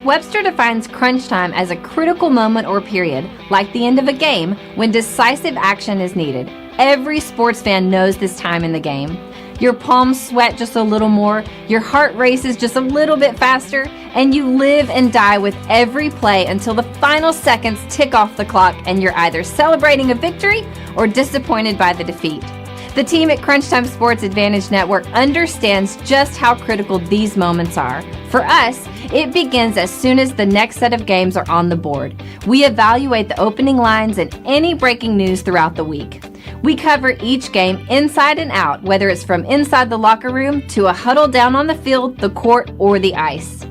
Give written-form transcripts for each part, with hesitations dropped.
Webster defines crunch time as a critical moment or period, like the end of a game, when decisive action is needed. Every sports fan knows this time in the game. Your palms sweat just a little more, your heart races just a little bit faster, and you live and die with every play until the final seconds tick off the clock and you're either celebrating a victory or disappointed by the defeat. The team at Crunch Time Sports Advantage Network understands just how critical these moments are. For us, it begins as soon as the next set of games are on the board. We evaluate the opening lines and any breaking news throughout the week. We cover each game inside and out, whether it's from inside the locker room to a huddle down on the field, the court, or the ice.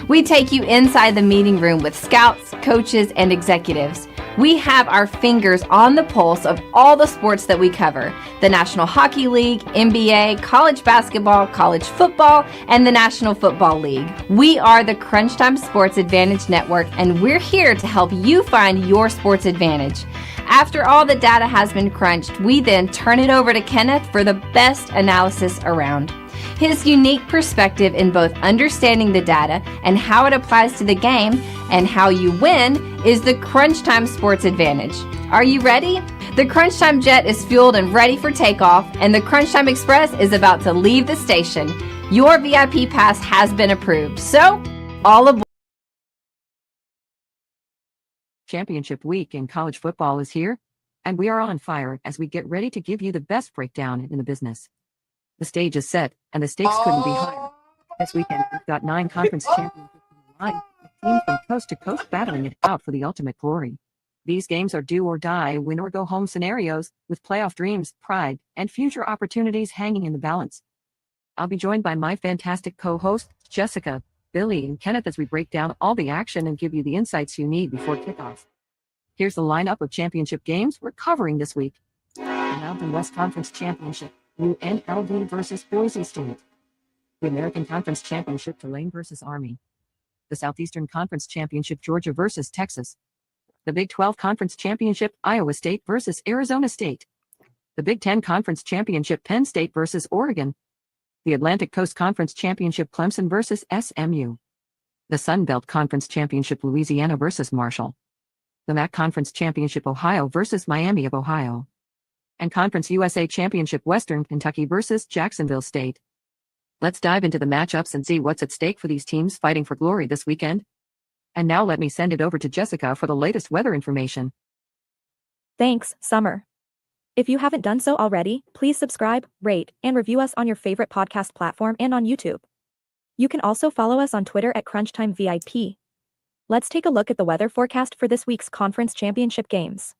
We take you inside the meeting room with scouts, coaches, and executives. We have our fingers on the pulse of all the sports that we cover: the National Hockey League, NBA, college basketball, college football, and the National Football League. We are the Crunch Time Sports Advantage Network, and we're here to help you find your sports advantage. After all the data has been crunched, we then turn it over to Kenneth for the best analysis around. His unique perspective in both understanding the data and how it applies to the game and how you win is the Crunch Time Sports Advantage. Are you ready? The Crunch Time Jet is fueled and ready for takeoff, and the Crunch Time Express is about to leave the station. Your VIP pass has been approved, so all aboard. Championship week in college football is here, and we are on fire as we get ready to give you the best breakdown in the business. The stage is set, and the stakes couldn't be higher. This weekend, we've got 9 conference championships on the line, with teams from coast to coast battling it out for the ultimate glory. These games are do or die, win or go home scenarios, with playoff dreams, pride, and future opportunities hanging in the balance. I'll be joined by my fantastic co-hosts, Jessica, Billy, and Kenneth, as we break down all the action and give you the insights you need before kickoff. Here's the lineup of championship games we're covering this week. The Mountain West Conference Championship, UNLV versus Boise State. The American Conference Championship, Tulane versus Army. The Southeastern Conference Championship, Georgia versus Texas. The Big 12 Conference Championship, Iowa State versus Arizona State. The Big 10 Conference Championship, Penn State versus Oregon. The Atlantic Coast Conference Championship, Clemson versus SMU. The Sun Belt Conference Championship, Louisiana versus Marshall. The MAC Conference Championship, Ohio versus Miami of Ohio. And Conference USA Championship, Western Kentucky versus Jacksonville State. Let's dive into the matchups and see what's at stake for these teams fighting for glory this weekend. And now let me send it over to Jessica for the latest weather information. Thanks, Summer. If you haven't done so already, please subscribe, rate, and review us on your favorite podcast platform and on YouTube. You can also follow us on Twitter at CrunchTimeVIP. Let's take a look at the weather forecast for this week's conference championship games.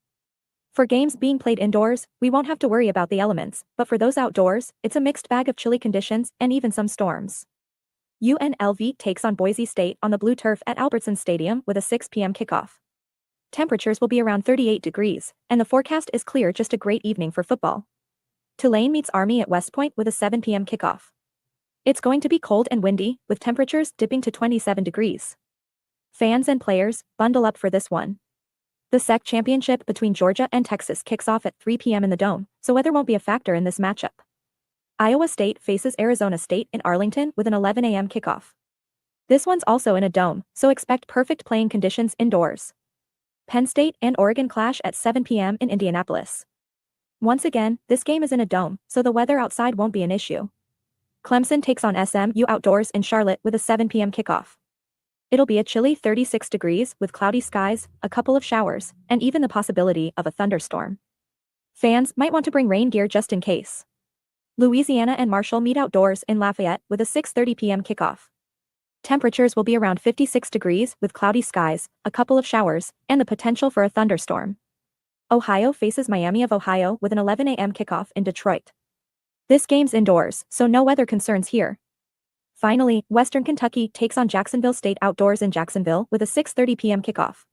For games being played indoors, we won't have to worry about the elements, but for those outdoors, it's a mixed bag of chilly conditions and even some storms. UNLV takes on Boise State on the blue turf at Albertson Stadium with a 6 p.m. kickoff. Temperatures will be around 38 degrees, and the forecast is clear. Just a great evening for football. Tulane meets Army at West Point with a 7 p.m. kickoff. It's going to be cold and windy, with temperatures dipping to 27 degrees. Fans and players, bundle up for this one. The SEC championship between Georgia and Texas kicks off at 3 p.m. in the Dome, so weather won't be a factor in this matchup. Iowa State faces Arizona State in Arlington with an 11 a.m. kickoff. This one's also in a dome, so expect perfect playing conditions indoors. Penn State and Oregon clash at 7 p.m. in Indianapolis. Once again, this game is in a dome, so the weather outside won't be an issue. Clemson takes on SMU outdoors in Charlotte with a 7 p.m. kickoff. It'll be a chilly 36 degrees with cloudy skies, a couple of showers, and even the possibility of a thunderstorm. Fans might want to bring rain gear just in case. Louisiana and Marshall meet outdoors in Lafayette with a 6:30 p.m. kickoff. Temperatures will be around 56 degrees with cloudy skies, a couple of showers, and the potential for a thunderstorm. Ohio faces Miami of Ohio with an 11 a.m. kickoff in Detroit. This game's indoors, so no weather concerns here. Finally, Western Kentucky takes on Jacksonville State outdoors in Jacksonville with a 6:30 p.m. kickoff.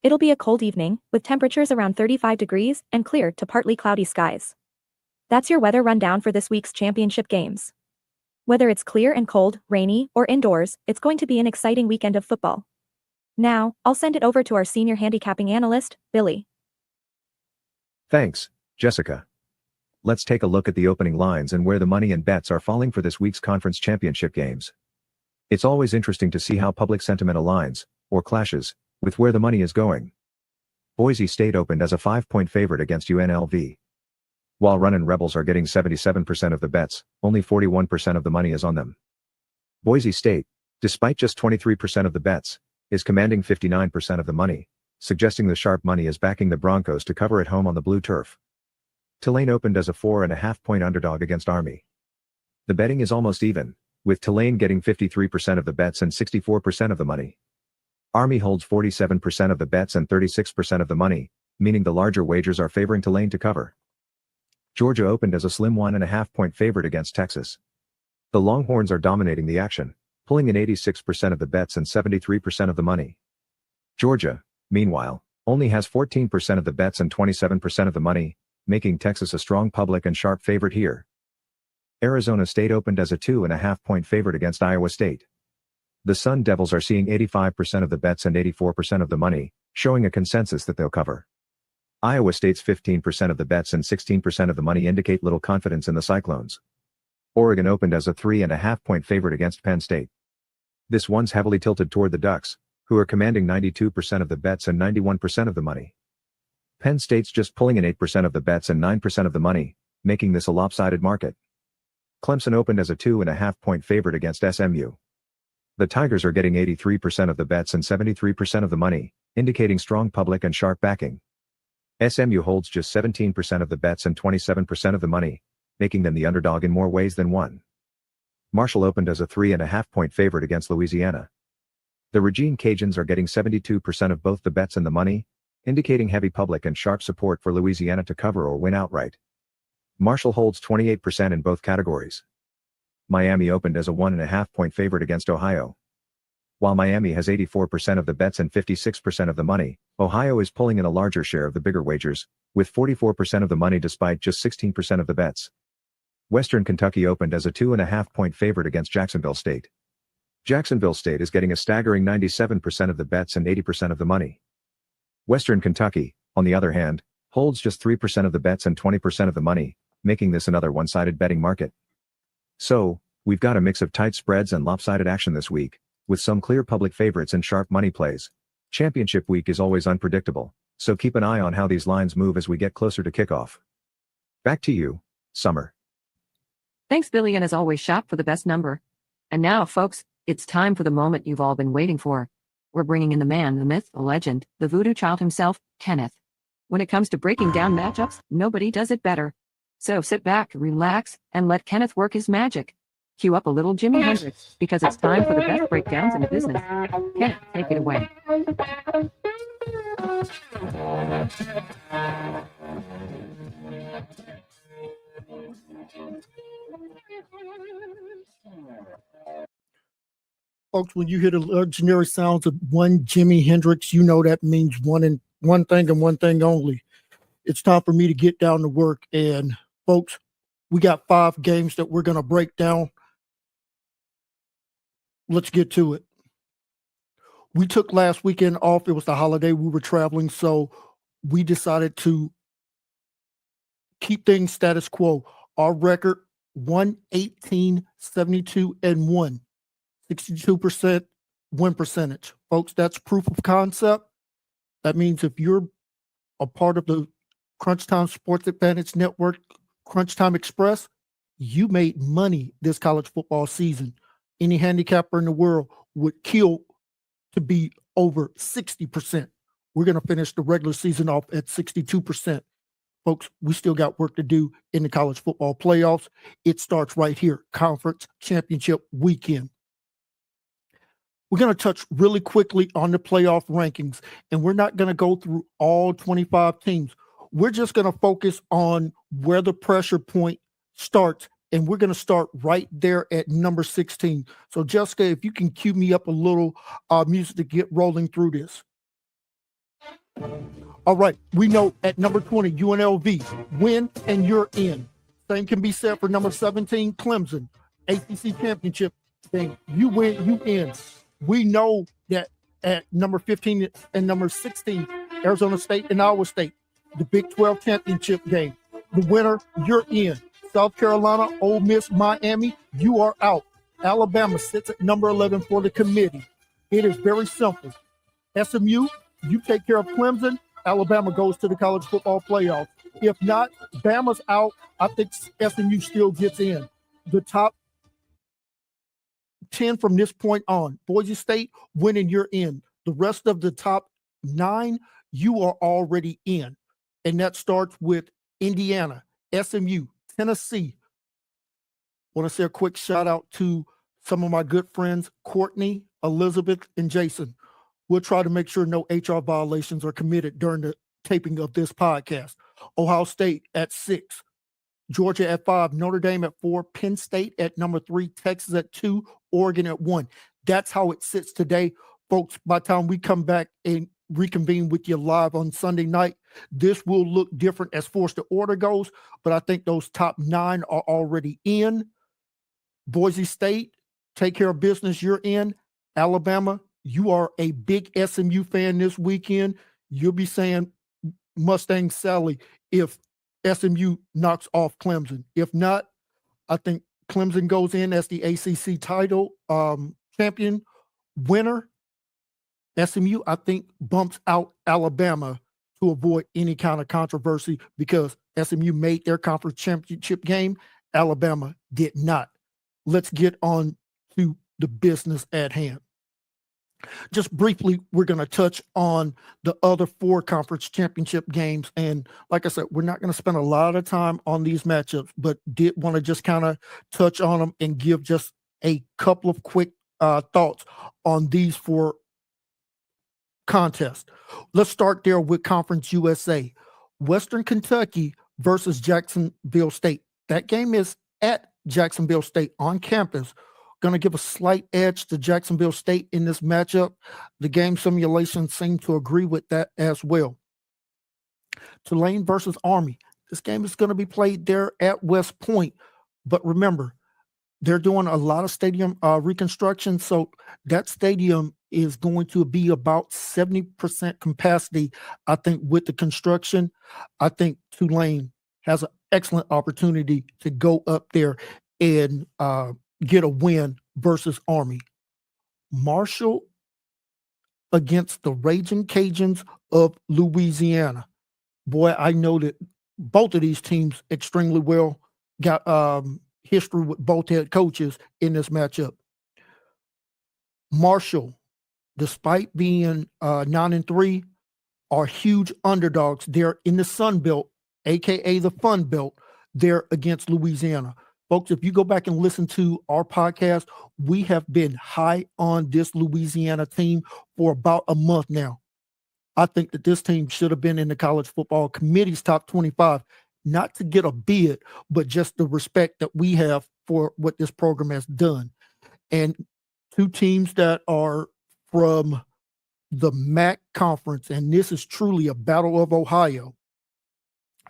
It'll be a cold evening, with temperatures around 35 degrees and clear to partly cloudy skies. That's your weather rundown for this week's championship games. Whether it's clear and cold, rainy, or indoors, it's going to be an exciting weekend of football. Now, I'll send it over to our senior handicapping analyst, Billy. Thanks, Jessica. Let's take a look at the opening lines and where the money and bets are falling for this week's conference championship games. It's always interesting to see how public sentiment aligns, or clashes, with where the money is going. Boise State opened as a 5-point favorite against UNLV. While Runnin' Rebels are getting 77% of the bets, only 41% of the money is on them. Boise State, despite just 23% of the bets, is commanding 59% of the money, suggesting the sharp money is backing the Broncos to cover at home on the blue turf. Tulane opened as a 4.5-point underdog against Army. The betting is almost even, with Tulane getting 53% of the bets and 64% of the money. Army holds 47% of the bets and 36% of the money, meaning the larger wagers are favoring Tulane to cover. Georgia opened as a slim 1.5-point favorite against Texas. The Longhorns are dominating the action, pulling in 86% of the bets and 73% of the money. Georgia, meanwhile, only has 14% of the bets and 27% of the money, making Texas a strong public and sharp favorite here. Arizona State opened as a 2.5-point favorite against Iowa State. The Sun Devils are seeing 85% of the bets and 84% of the money, showing a consensus that they'll cover. Iowa State's 15% of the bets and 16% of the money indicate little confidence in the Cyclones. Oregon opened as a 3.5-point favorite against Penn State. This one's heavily tilted toward the Ducks, who are commanding 92% of the bets and 91% of the money. Penn State's just pulling in 8% of the bets and 9% of the money, making this a lopsided market. Clemson opened as a 2.5-point favorite against SMU. The Tigers are getting 83% of the bets and 73% of the money, indicating strong public and sharp backing. SMU holds just 17% of the bets and 27% of the money, making them the underdog in more ways than one. Marshall opened as a 3.5-point favorite against Louisiana. The Regine Cajuns are getting 72% of both the bets and the money, indicating heavy public and sharp support for Louisiana to cover or win outright. Marshall holds 28% in both categories. Miami opened as a 1.5-point favorite against Ohio. While Miami has 84% of the bets and 56% of the money, Ohio is pulling in a larger share of the bigger wagers, with 44% of the money despite just 16% of the bets. Western Kentucky opened as a 2.5-point favorite against Jacksonville State. Jacksonville State is getting a staggering 97% of the bets and 80% of the money. Western Kentucky, on the other hand, holds just 3% of the bets and 20% of the money, making this another one-sided betting market. So, we've got a mix of tight spreads and lopsided action this week, with some clear public favorites and sharp money plays. Championship week is always unpredictable, so keep an eye on how these lines move as we get closer to kickoff. Back to you, Summer. Thanks, Billy, and as always, shop for the best number. And now, folks, it's time for the moment you've all been waiting for. We're bringing in the man, the myth, the legend, the voodoo child himself, Kenneth. When it comes to breaking down matchups, nobody does it better. So sit back, relax, and let Kenneth work his magic. Cue up a little Jimi Hendrix, because it's time for the best breakdowns in the business. Kenneth, take it away. Folks, when you hear the legendary sounds of one Jimi Hendrix, you know that means one thing and one thing only. It's time for me to get down to work. And folks, we got 5 games that we're going to break down. Let's get to it. We took last weekend off. It was the holiday. We were traveling, so we decided to keep things status quo. Our record, 118-72-1, 62% win percentage. Folks, that's proof of concept. That means if you're a part of the Crunch Time Sports Advantage Network, Crunch Time Express, you made money this college football season. Any handicapper in the world would kill to be over 60%. We're going to finish the regular season off at 62%. Folks, we still got work to do in the college football playoffs. It starts right here, Conference Championship Weekend. We're going to touch really quickly on the playoff rankings, and we're not going to go through all 25 teams. We're just going to focus on where the pressure point starts, and we're going to start right there at number 16. So, Jessica, if you can cue me up a little music to get rolling through this. All right, we know at number 20, UNLV, win and you're in. Same can be said for number 17, Clemson, ACC Championship thing. You win, you in. We know that at number 15 and number 16, Arizona State and Iowa State, the Big 12 Championship game. The winner, you're in. South Carolina, Ole Miss, Miami, you are out. Alabama sits at number 11 for the committee. It is very simple. SMU, you take care of Clemson, Alabama goes to the college football playoff. If not, Bama's out. I think SMU still gets in. The top 10 from this point on. Boise State winning, you're in. The rest of the top 9, you are already in. And that starts with Indiana, SMU, Tennessee. Want to say a quick shout out to some of my good friends, Courtney, Elizabeth, and Jason. We'll try to make sure no HR violations are committed during the taping of this podcast. Ohio State at 6, Georgia at 5, Notre Dame at 4, Penn State at number 3, Texas at 2, Oregon at 1. That's how it sits today. Folks, by the time we come back and reconvene with you live on Sunday night, this will look different as far as the order goes, but I think those top 9 are already in. Boise State, take care of business, you're in. Alabama, you are a big SMU fan this weekend. You'll be saying Mustang Sally if SMU knocks off Clemson. If not, I think Clemson goes in as the ACC title champion winner. SMU, I think, bumps out Alabama to avoid any kind of controversy because SMU made their conference championship game. Alabama did not. Let's get on to the business at hand. Just briefly, we're going to touch on the other 4 conference championship games. And like I said, we're not going to spend a lot of time on these matchups, but did want to just kind of touch on them and give just a couple of quick thoughts on these 4 contests. Let's start there with Conference USA. Western Kentucky versus Jacksonville State. That game is at Jacksonville State on campus. Going to give a slight edge to Jacksonville State in this matchup. The game simulations seem to agree with that as well. Tulane versus Army. This game is going to be played there at West Point. But remember, they're doing a lot of stadium reconstruction, so that stadium is going to be about 70% capacity, I think, with the construction. I think Tulane has an excellent opportunity to go up there and get a win versus Army. Marshall against the Raging Cajuns of Louisiana. Boy, I know that both of these teams extremely well. Got history with both head coaches in this matchup. Marshall, despite being 9-3, are huge underdogs. They're in the Sun Belt, aka the Fun Belt. They're against Louisiana. Folks, if you go back and listen to our podcast, we have been high on this Louisiana team for about a month now. I think that this team should have been in the college football committee's top 25, not to get a bid, but just the respect that we have for what this program has done. And 2 teams that are from the MAC conference, and this is truly a battle of Ohio,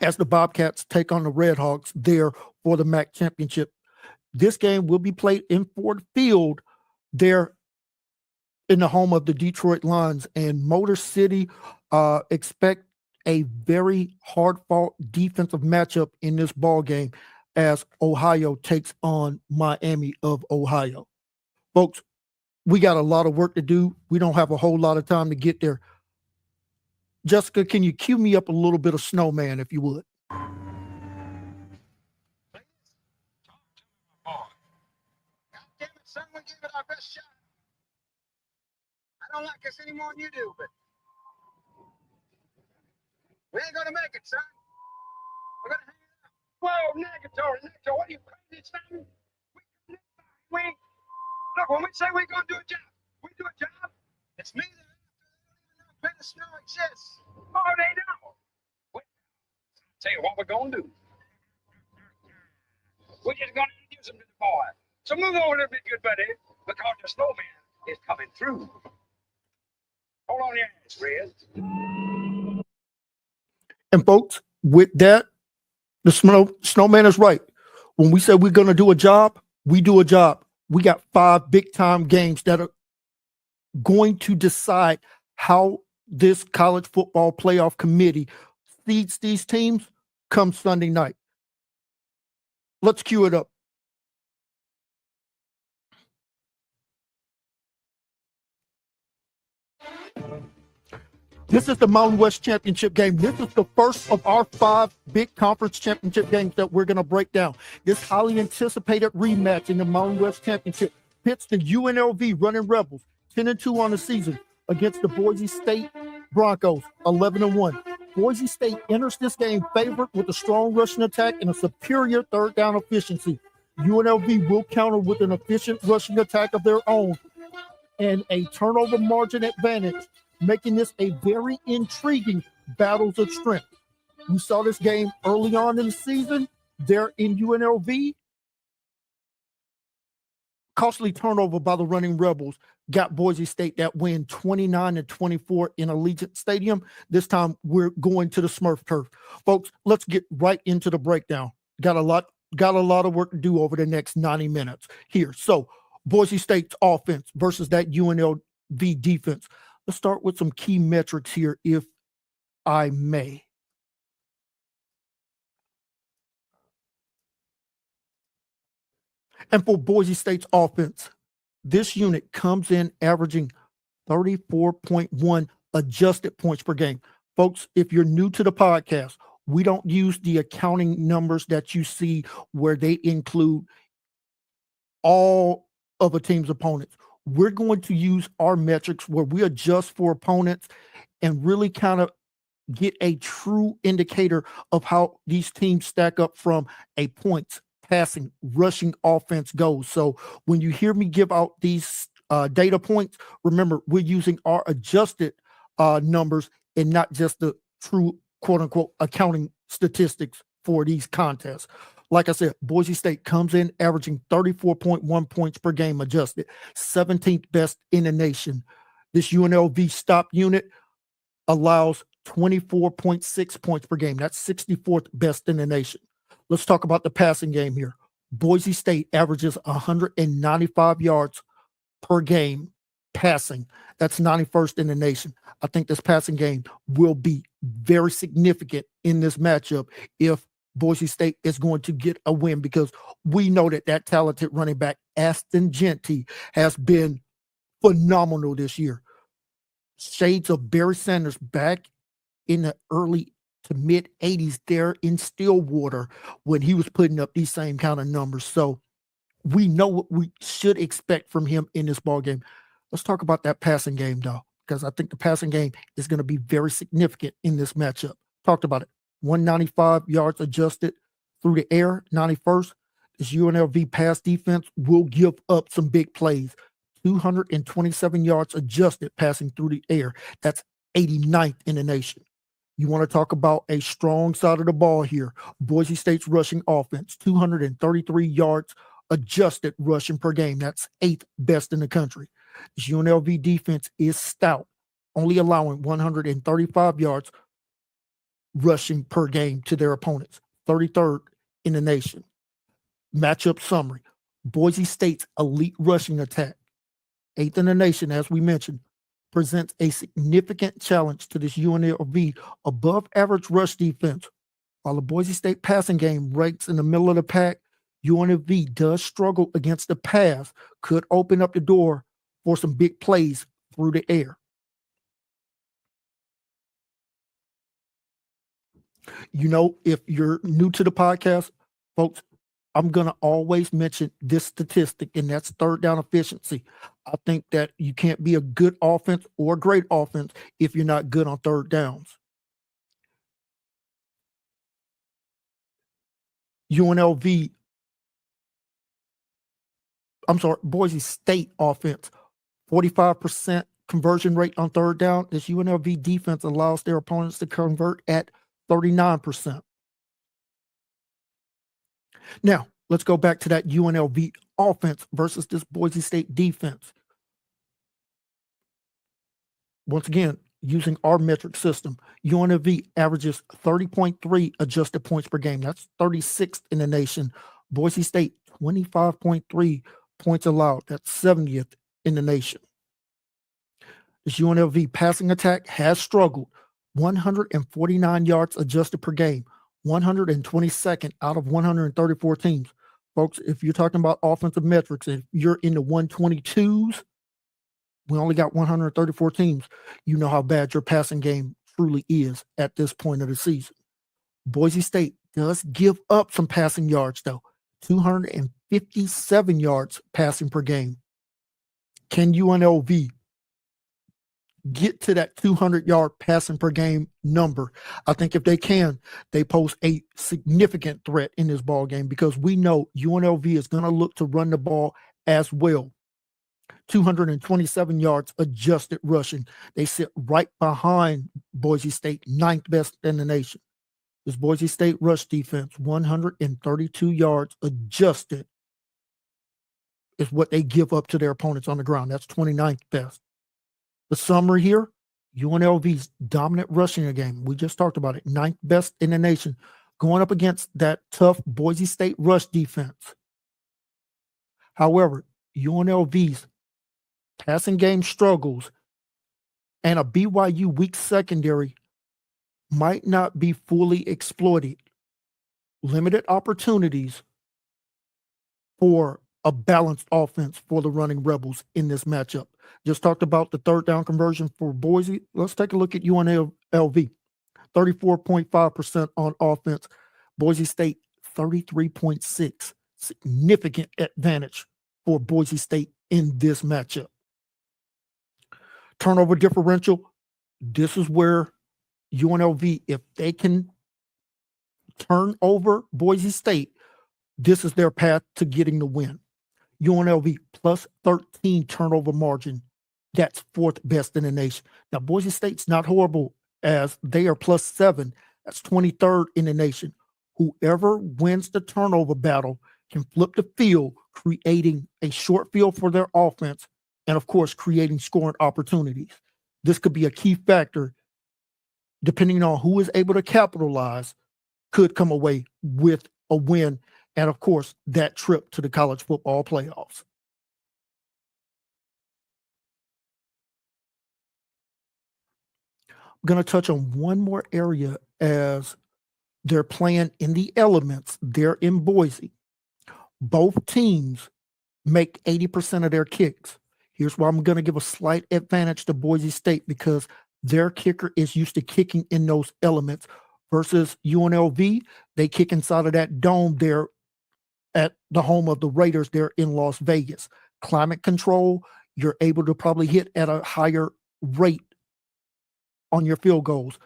as the Bobcats take on the Red Hawks there for the MAC championship. This game will be played in Ford Field there in the home of the Detroit Lions, and Motor City expect a very hard-fought defensive matchup in this ball game as Ohio takes on Miami of Ohio. Folks, we got a lot of work to do. We don't have a whole lot of time to get there. Jessica, can you cue me up a little bit of Snowman, if you would? Son, we give it our best shot. I don't like us any more than you do, but we ain't gonna make it, son. We're gonna hang it up. Whoa, negatory, what are you crazy, son? We look, when we say we're gonna do a job, we do a job. It's me that don't even know snow exists. Oh, they don't. Tell you what we're gonna do. We're just gonna introduce them to the boy. So move over a little bit, good buddy, because the snowman is coming through. Hold on your hands, Fred. And folks, with that, the snowman is right. When we say we're going to do a job, we do a job. We got 5 big-time games that are going to decide how this college football playoff committee seeds these teams come Sunday night. Let's cue it up. This is the Mountain West Championship game. This is the first of our 5 big conference championship games that we're going to break down. This highly anticipated rematch in the Mountain West Championship pits the UNLV Running Rebels, 10-2 on the season, against the Boise State Broncos, 11-1. Boise State enters this game favored with a strong rushing attack and a superior third down efficiency. UNLV will counter with an efficient rushing attack of their own and a turnover margin advantage, making this a very intriguing battles of strength. You saw this game early on in the season there in UNLV. Costly turnover by the Running Rebels got Boise State that win 29-24 in Allegiant Stadium. This time we're going to the Smurf turf. Folks, let's get right into the breakdown. Got a lot of work to do over the next 90 minutes here. So Boise State's offense versus that UNLV defense. Let's start with some key metrics here, if I may. And for Boise State's offense, this unit comes in averaging 34.1 adjusted points per game. Folks, if you're new to the podcast, we don't use the accounting numbers that you see where they include all of a team's opponents. We're going to use our metrics where we adjust for opponents and really kind of get a true indicator of how these teams stack up from a points, passing, rushing offense goes. So when you hear me give out these data points, remember, we're using our adjusted numbers and not just the true quote unquote accounting statistics for these contests. Like I said, Boise State comes in averaging 34.1 points per game adjusted, 17th best in the nation. This UNLV stop unit allows 24.6 points per game. That's 64th best in the nation. Let's talk about the passing game here. Boise State averages 195 yards per game passing. That's 91st in the nation. I think this passing game will be very significant in this matchup if Boise State is going to get a win, because we know that talented running back, Aston Genty, has been phenomenal this year. Shades of Barry Sanders back in the early to mid 80s there in Stillwater when he was putting up these same kind of numbers. So we know what we should expect from him in this ball game. Let's talk about that passing game, though, because I think the passing game is going to be very significant in this matchup. Talked about it. 195 yards adjusted through the air, 91st. This UNLV pass defense will give up some big plays. 227 yards adjusted passing through the air. That's 89th in the nation. You want to talk about a strong side of the ball here. Boise State's rushing offense, 233 yards adjusted rushing per game. That's 8th best in the country. This UNLV defense is stout, only allowing 135 yards rushing per game to their opponents, 33rd in the nation. Matchup summary. Boise State's elite rushing attack, 8th in the nation, as we mentioned, presents a significant challenge to this UNLV above average rush defense. While the Boise State passing game ranks in the middle of the pack, UNLV does struggle against the pass, could open up the door for some big plays through the air. You know, if you're new to the podcast, folks, I'm going to always mention this statistic, and that's third down efficiency. I think that you can't be a good offense or a great offense if you're not good on third downs. Boise State offense, 45% conversion rate on third down. This UNLV defense allows their opponents to convert at 39%. Now, let's go back to that UNLV offense versus this Boise State defense. Once again, using our metric system, UNLV averages 30.3 adjusted points per game. That's 36th in the nation. Boise State, 25.3 points allowed. That's 70th in the nation. This UNLV passing attack has struggled. 149 yards adjusted per game, 122nd out of 134 teams. Folks, if you're talking about offensive metrics, if you're in the 122s, We only got 134 teams. You know how bad your passing game truly is at this point of the season. Boise State does give up some passing yards, though. 257 yards passing per game. Can UNLV get to that 200-yard passing per game number? I think if they can, they pose a significant threat in this ball game, because we know UNLV is going to look to run the ball as well. 227 yards adjusted rushing. They sit right behind Boise State, ninth best in the nation. This Boise State rush defense, 132 yards adjusted is what they give up to their opponents on the ground. That's 29th best. The summary here, UNLV's dominant rushing game. We just talked about it. Ninth best in the nation, going up against that tough Boise State rush defense. However, UNLV's passing game struggles and a BYU weak secondary might not be fully exploited. Limited opportunities for a balanced offense for the running Rebels in this matchup. Just talked about the third down conversion for Boise. Let's take a look at UNLV. 34.5% on offense. Boise State, 33.6. Significant advantage for Boise State in this matchup. Turnover differential. This is where UNLV, if they can turn over Boise State, this is their path to getting the win. UNLV plus 13 turnover margin. That's fourth best in the nation. Now, Boise State's not horrible, as they are plus 7. That's 23rd in the nation. Whoever wins the turnover battle can flip the field, creating a short field for their offense, and of course, creating scoring opportunities. This could be a key factor, depending on who is able to capitalize, could come away with a win, and of course, that trip to the college football playoffs. I'm going to touch on one more area as they're playing in the elements. They're in Boise. Both teams make 80% of their kicks. Here's why I'm going to give a slight advantage to Boise State, because their kicker is used to kicking in those elements versus UNLV. They kick inside of that dome there at the home of the Raiders there in Las Vegas. Climate control, you're able to probably hit at a higher rate on your field goals.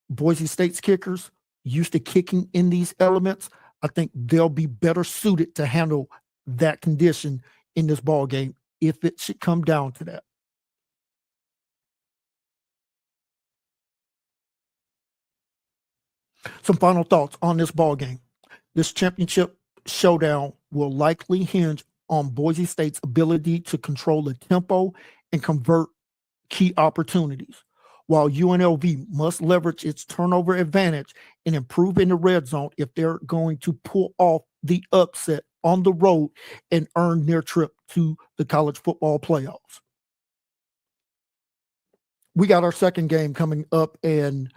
Boise State's kickers used to kicking in these elements. I think they'll be better suited to handle that condition in this ball game if it should come down to that. Some final thoughts on this ball game. This championship showdown will likely hinge on Boise State's ability to control the tempo and convert key opportunities, while UNLV must leverage its turnover advantage and improve in the red zone if they're going to pull off the upset on the road and earn their trip to the college football playoffs. We got our second game coming up, and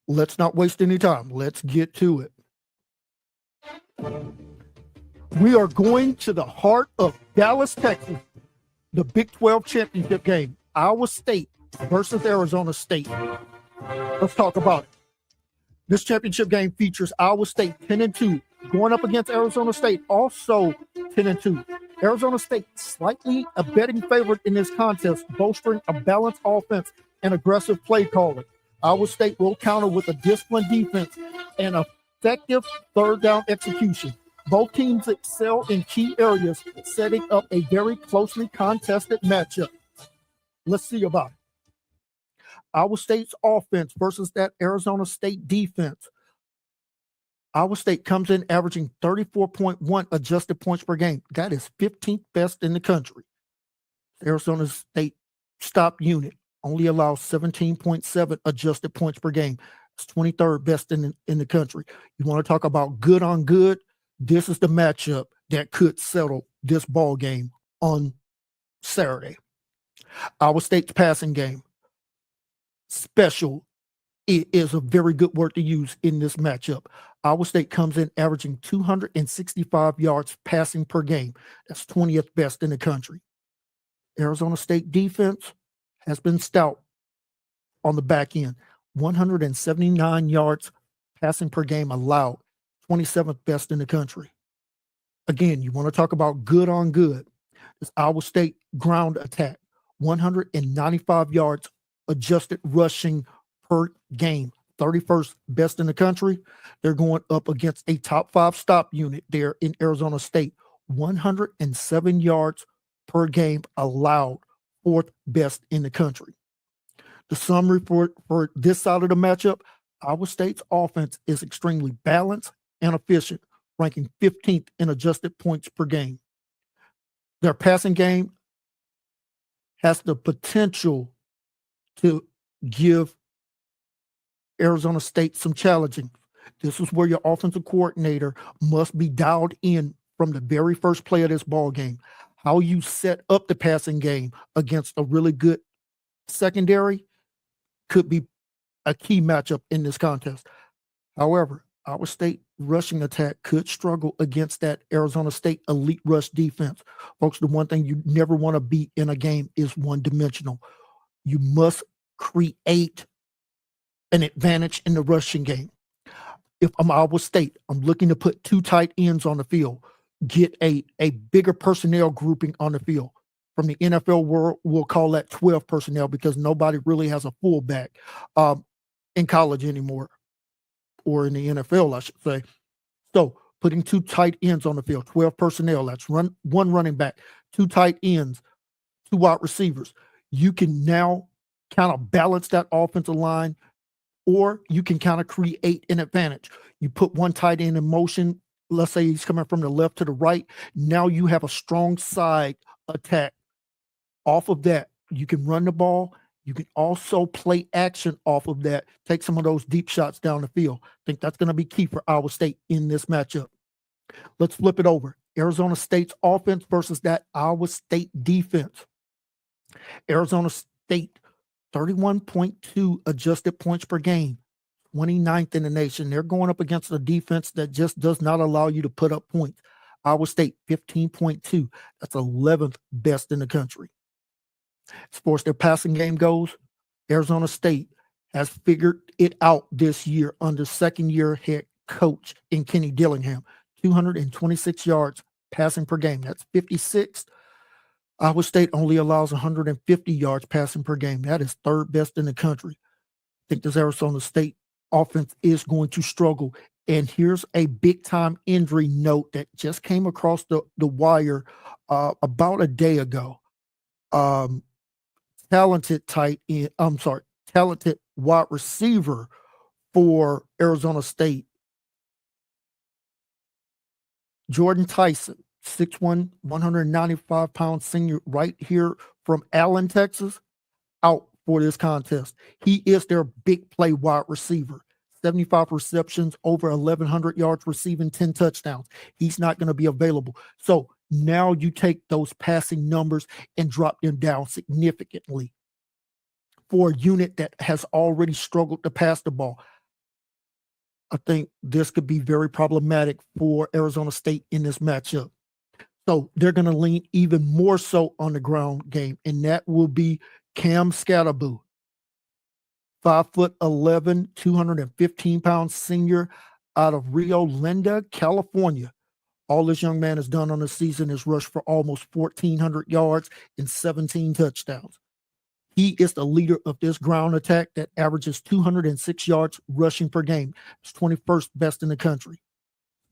let's not waste any time. Let's get to it. We are going to the heart of Dallas, Texas, the Big 12 championship game, Iowa State versus Arizona State. Let's talk about it. This championship game features Iowa State 10-2 going up against Arizona State, also 10-2. Arizona State slightly a betting favorite in this contest, bolstering a balanced offense and aggressive play calling. Iowa State will counter with a disciplined defense and effective third down execution. Both teams excel in key areas, setting up a very closely contested matchup. Let's see about it. Iowa State's offense versus that Arizona State defense. Iowa State comes in averaging 34.1 adjusted points per game. That is 15th best in the country. Arizona State stop unit only allows 17.7 adjusted points per game. It's 23rd best in the country. You want to talk about good on good? This is the matchup that could settle this ball game on Saturday. Iowa State's passing game. Special is a very good word to use in this matchup. Iowa State comes in averaging 265 yards passing per game. That's 20th best in the country. Arizona State defense has been stout on the back end. 179 yards passing per game allowed, 27th best in the country. Again, you want to talk about good on good. This Iowa State ground attack, 195 yards adjusted rushing per game, 31st best in the country. They're going up against a top 5 stop unit there in Arizona State, 107 yards per game allowed, 4th best in the country. The summary for this side of the matchup, Iowa State's offense is extremely balanced and efficient, ranking 15th in adjusted points per game. Their passing game has the potential to give Arizona State some challenging. This is where your offensive coordinator must be dialed in from the very first play of this ball game. How you set up the passing game against a really good secondary could be a key matchup in this contest. However, Iowa State rushing attack could struggle against that Arizona State elite rush defense. Folks, the one thing you never want to be in a game is one-dimensional. You must create an advantage in the rushing game. If I'm Iowa State, I'm looking to put 2 tight ends on the field, get a bigger personnel grouping on the field. From the NFL world, we'll call that 12 personnel because nobody really has a fullback in college anymore, or in the NFL, I should say. So putting 2 tight ends on the field, 12 personnel, that's one running back, 2 tight ends, 2 wide receivers. You can now kind of balance that offensive line, or you can kind of create an advantage. You put 1 tight end in motion, let's say he's coming from the left to the right. Now you have a strong side attack. Off of that, you can run the ball. You can also play action off of that, take some of those deep shots down the field. I think that's going to be key for Iowa State in this matchup. Let's flip it over. Arizona State's offense versus that Iowa State defense. Arizona State, 31.2 adjusted points per game, 29th in the nation. They're going up against a defense that just does not allow you to put up points. Iowa State, 15.2. That's 11th best in the country. As far as their passing game goes, Arizona State has figured it out this year under second-year head coach in Kenny Dillingham. 226 yards passing per game. That's 56th. Iowa State only allows 150 yards passing per game. That is 3rd best in the country. I think this Arizona State offense is going to struggle. And here's a big-time injury note that just came across the wire about a day ago. Talented wide receiver for Arizona State, Jordan Tyson, 6'1", 195-pound senior right here from Allen, Texas, out for this contest. He is their big play wide receiver. 75 receptions, over 1,100 yards receiving, 10 touchdowns. He's not going to be available. So now you take those passing numbers and drop them down significantly for a unit that has already struggled to pass the ball. I think this could be very problematic for Arizona State in this matchup. So they're going to lean even more so on the ground game, and that will be Cam Scatterboo, 5'11", 215-pound senior out of Rio Linda, California. All this young man has done on the season is rush for almost 1,400 yards and 17 touchdowns. He is the leader of this ground attack that averages 206 yards rushing per game. It's 21st best in the country.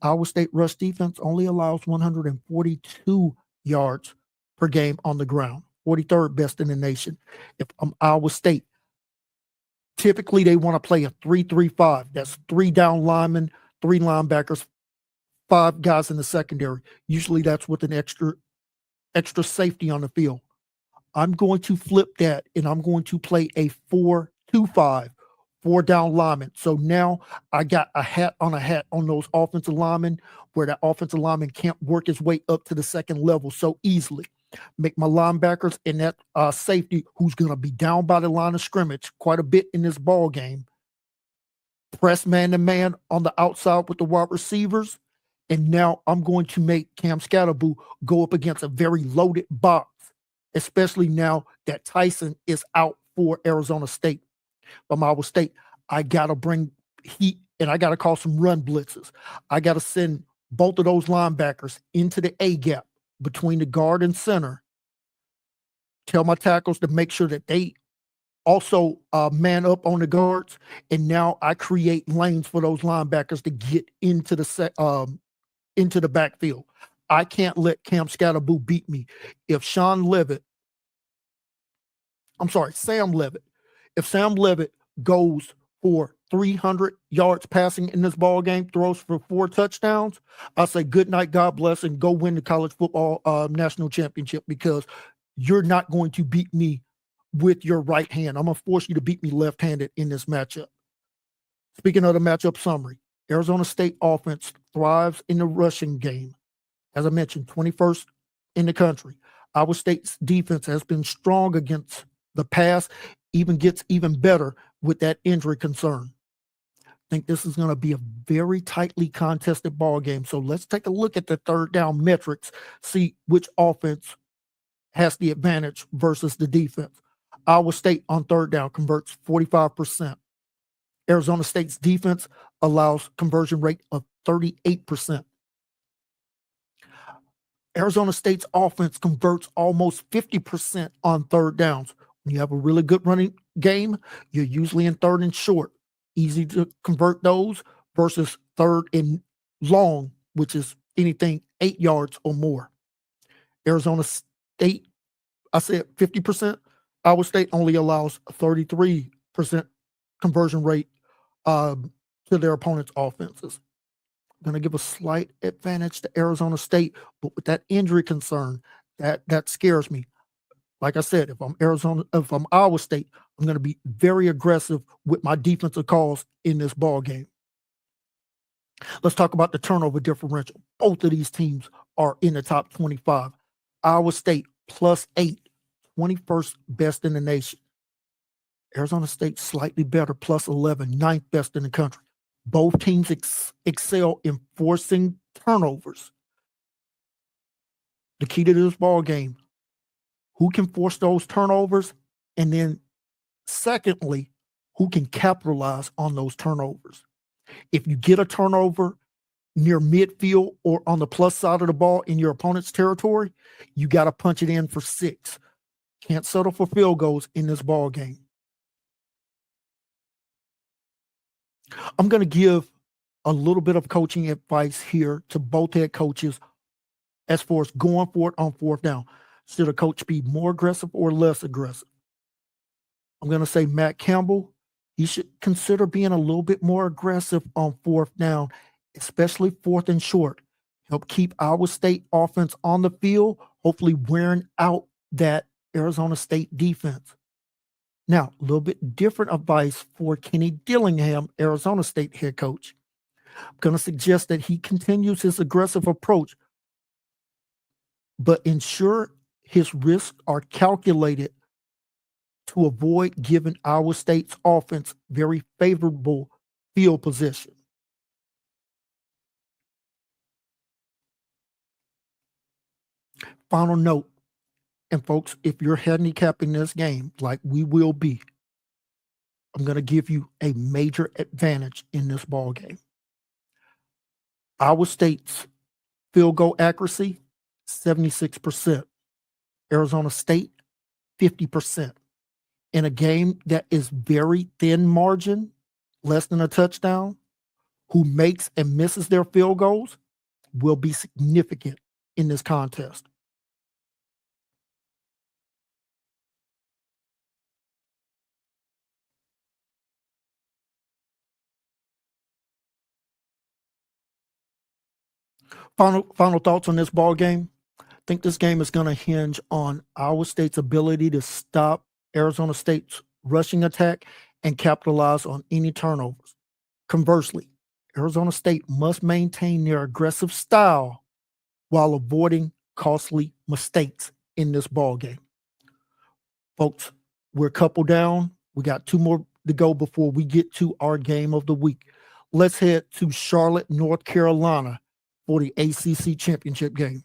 Iowa State rush defense only allows 142 yards per game on the ground, 43rd best in the nation. If I'm Iowa State, typically they want to play a 3-3-5. That's 3 down linemen, 3 linebackers, 5 guys in the secondary. Usually that's with an extra safety on the field. I'm going to flip that, and I'm going to play a 4-2-5, 4 down linemen. So now I got a hat on those offensive linemen, where that offensive lineman can't work his way up to the second level so easily. Make my linebackers and that safety, who's going to be down by the line of scrimmage quite a bit in this ball game, press man-to-man on the outside with the wide receivers. And now I'm going to make Cam Scatterboo go up against a very loaded box especially now that Tyson is out for Arizona State. From Iowa State, I got to bring heat and I got to call some run blitzes. I got to send both of those linebackers into the A gap between the guard and center. Tell my tackles to make sure that they also man up on the guards. And now I create lanes for those linebackers to get into the backfield. I can't let Cam Scatterboo beat me. If Sam Levitt, if Sam Levitt goes for 300 yards passing in this ball game, throws for 4 touchdowns, I say good night, God bless, and go win the college football national championship, because you're not going to beat me with your right hand. I'm going to force you to beat me left-handed in this matchup. Speaking of the matchup summary, Arizona State offense thrives in the rushing game. As I mentioned, 21st in the country. Iowa State's defense has been strong against the pass, even gets even better with that injury concern. I think this is going to be a very tightly contested ball game. So let's take a look at the third down metrics, see which offense has the advantage versus the defense. Iowa State on third down converts 45%. Arizona State's defense allows conversion rate of 38%. Arizona State's offense converts almost 50% on third downs. When you have a really good running game, you're usually in third and short. Easy to convert those versus third and long, which is anything 8 yards or more. Arizona State, I said 50%. Iowa State only allows a 33% conversion rate to their opponent's offenses. Going to give a slight advantage to Arizona State, but with that injury concern, that scares me. Like I said, if I'm Iowa State, I'm going to be very aggressive with my defensive calls in this ball game. Let's talk about the turnover differential. Both of these teams are in the top 25. Iowa State +8, 21st best in the nation. Arizona State slightly better, +11, 9th best in the country. Both teams excel in forcing turnovers. The key to this ball game, who can force those turnovers? And then secondly, who can capitalize on those turnovers? If you get a turnover near midfield or on the plus side of the ball in your opponent's territory, you got to punch it in for 6. Can't settle for field goals in this ball game. I'm going to give a little bit of coaching advice here to both head coaches as far as going for it on fourth down. Should a coach be more aggressive or less aggressive? I'm going to say Matt Campbell, he should consider being a little bit more aggressive on fourth down, especially fourth and short. Help keep Iowa State offense on the field, hopefully wearing out that Arizona State defense. Now, a little bit different advice for Kenny Dillingham, Arizona State head coach. I'm going to suggest that he continues his aggressive approach, but ensure his risks are calculated to avoid giving Iowa State's offense very favorable field position. Final note, and folks, if you're handicapping this game like we will be, I'm going to give you a major advantage in this ball game. Iowa State's field goal accuracy, 76%. Arizona State, 50%. In a game that is very thin margin, less than a touchdown, who makes and misses their field goals will be significant in this contest. Final thoughts on this ball game. I think this game is going to hinge on Iowa State's ability to stop Arizona State's rushing attack and capitalize on any turnovers. Conversely, Arizona State must maintain their aggressive style while avoiding costly mistakes in this ball game. Folks, we're a couple down. We got 2 more to go before we get to our game of the week. Let's head to Charlotte, North Carolina for the ACC championship game.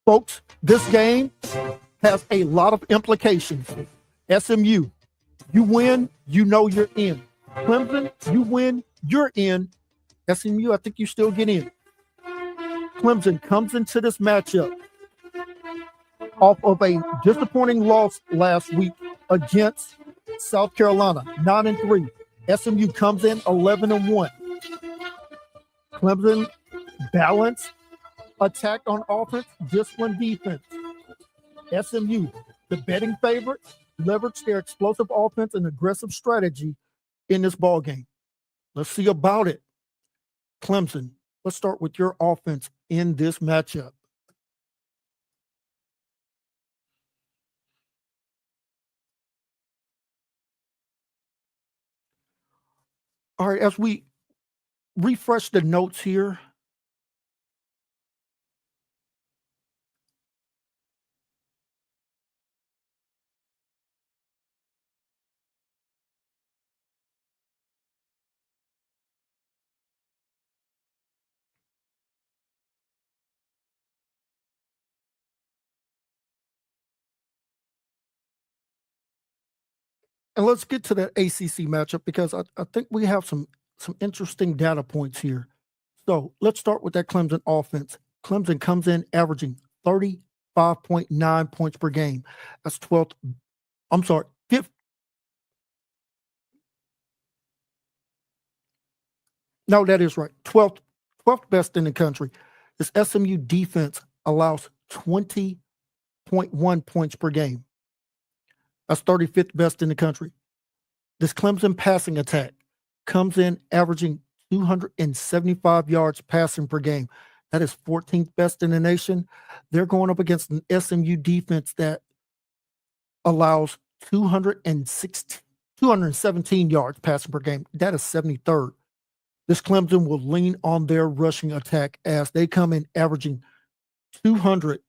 Folks, this game has a lot of implications. SMU, you win, you know you're in. Clemson, you win, you're in. SMU, I think you still get in. Clemson comes into this matchup off of a disappointing loss last week against South Carolina, 9-3. SMU comes in 11-1. Clemson balanced attack on offense, disciplined defense. SMU, the betting favorites, leverage their explosive offense and aggressive strategy in this ball game. Let's see about it. Clemson, let's start with your offense in this matchup. All right, as we refresh the notes here, and let's get to that ACC matchup because I think we have some interesting data points here. So let's start with that Clemson offense. Clemson comes in averaging 35.9 points per game. That's 12th. I'm sorry, 5th. No, that is right. 12th best in the country. This SMU defense allows 20.1 points per game. That's 35th best in the country. This Clemson passing attack comes in averaging 275 yards passing per game. That is 14th best in the nation. They're going up against an SMU defense that allows 217 yards passing per game. That is 73rd. This Clemson will lean on their rushing attack as they come in averaging 202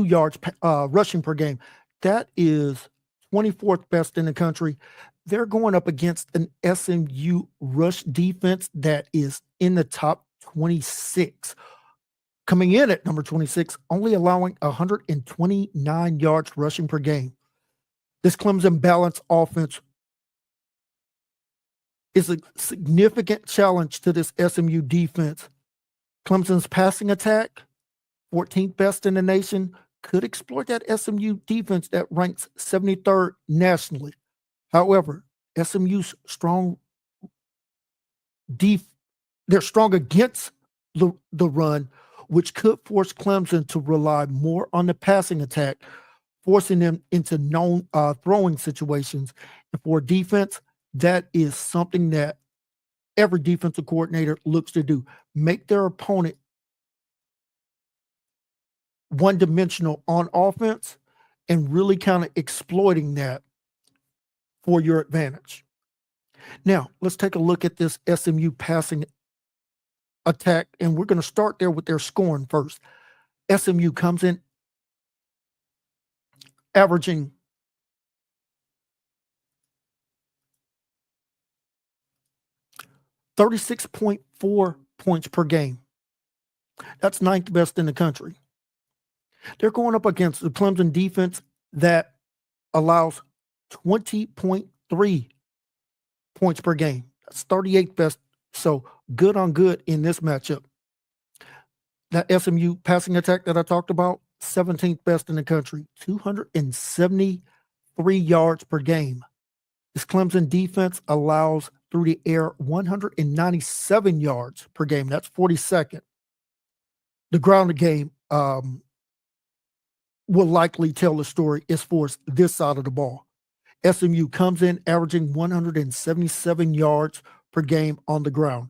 yards rushing per game. That is 24th best in the country. They're going up against an SMU rush defense that is in the top 26. Coming in at number 26, only allowing 129 yards rushing per game. This Clemson balanced offense is a significant challenge to this SMU defense. Clemson's passing attack, 14th best in the nation, could exploit that SMU defense that ranks 73rd nationally. However, SMU's they're strong against the run, which could force Clemson to rely more on the passing attack, forcing them into known throwing situations. And for defense, that is something that every defensive coordinator looks to do. Make their opponent one-dimensional on offense and really kind of exploiting that for your advantage. Now, let's take a look at this SMU passing attack, and we're going to start there with their scoring first. SMU comes in averaging 36.4 points per game. That's 9th best in the country. They're going up against the Clemson defense that allows 20.3 points per game. That's 38th best. So good on good in this matchup. That SMU passing attack that I talked about, 17th best in the country, 273 yards per game. This Clemson defense allows through the air 197 yards per game. That's 42nd. The ground game will likely tell the story as far as this side of the ball. SMU comes in averaging 177 yards per game on the ground.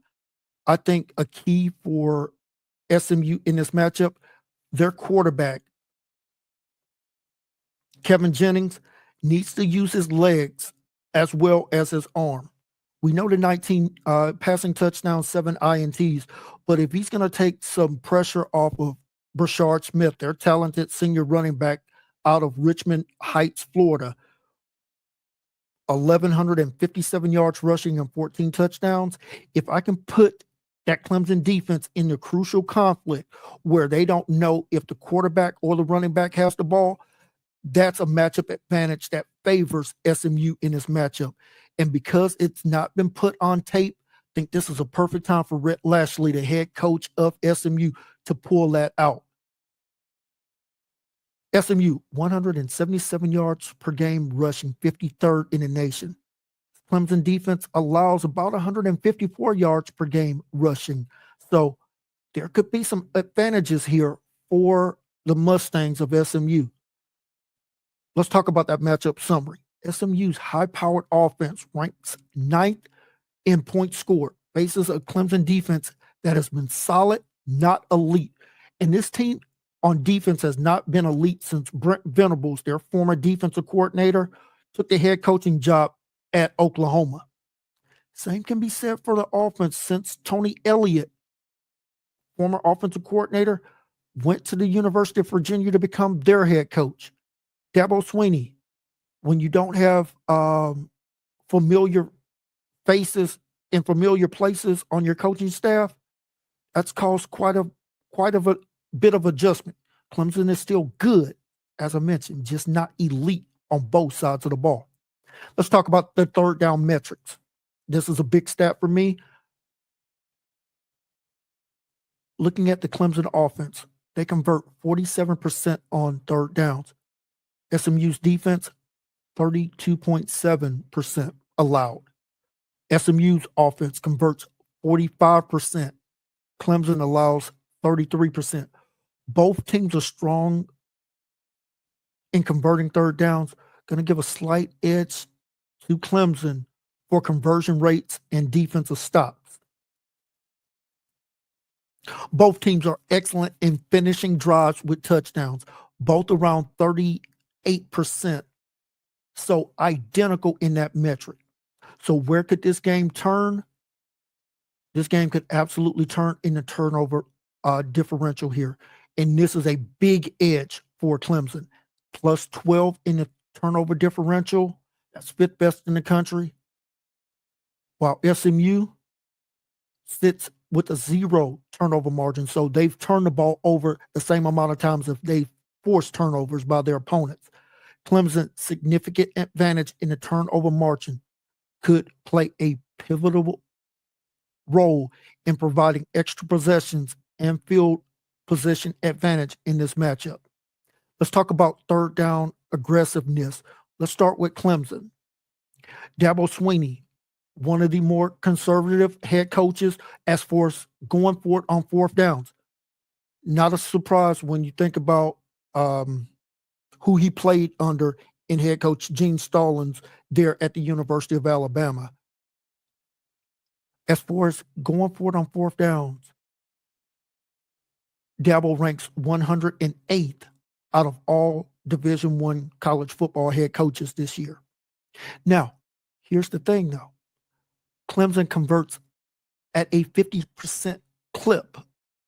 I think a key for SMU in this matchup, their quarterback, Kevin Jennings, needs to use his legs as well as his arm. We know the 19 passing touchdowns, 7 INTs, but if he's going to take some pressure off of Brashard Smith, their talented senior running back out of Richmond Heights, Florida, 1,157 yards rushing and 14 touchdowns. If I can put that Clemson defense in the crucial conflict where they don't know if the quarterback or the running back has the ball, that's a matchup advantage that favors SMU in this matchup. And because it's not been put on tape, I think this is a perfect time for Rhett Lashley, the head coach of SMU, to pull that out. SMU, 177 yards per game rushing, 53rd in the nation. Clemson defense allows about 154 yards per game rushing. So there could be some advantages here for the Mustangs of SMU. Let's talk about that matchup summary. SMU's high-powered offense ranks 9th in points scored, faces a Clemson defense that has been solid, not elite. And this team on defense has not been elite since Brent Venables, their former defensive coordinator, took the head coaching job at Oklahoma. Same can be said for the offense since Tony Elliott, former offensive coordinator, went to the University of Virginia to become their head coach. Dabo Swinney, when you don't have familiar faces in familiar places on your coaching staff, that's caused quite a bit of adjustment. Clemson is still good, as I mentioned, just not elite on both sides of the ball. Let's talk about the third down metrics. This is a big stat for me. Looking at the Clemson offense, they convert 47% on third downs. SMU's defense, 32.7% allowed. SMU's offense converts 45%. Clemson allows 33%. Both teams are strong in converting third downs. Going to give a slight edge to Clemson for conversion rates and defensive stops. Both teams are excellent in finishing drives with touchdowns, both around 38%. So identical in that metric. So where could this game turn? This game could absolutely turn in the turnover differential here. And this is a big edge for Clemson. Plus 12 in the turnover differential. That's 5th best in the country. While SMU sits with a 0 turnover margin. So they've turned the ball over the same amount of times if they've forced turnovers by their opponents. Clemson's significant advantage in the turnover margin could play a pivotal role in providing extra possessions and field position advantage in this matchup. Let's talk about third down aggressiveness. Let's start with Clemson. Dabo Swinney, one of the more conservative head coaches as far as going for it on fourth downs. Not a surprise when you think about who he played under in head coach Gene Stallings there at the University of Alabama. As far as going for it on fourth downs, Dabo ranks 108th out of all Division I college football head coaches this year. Now, here's the thing though. Clemson converts at a 50% clip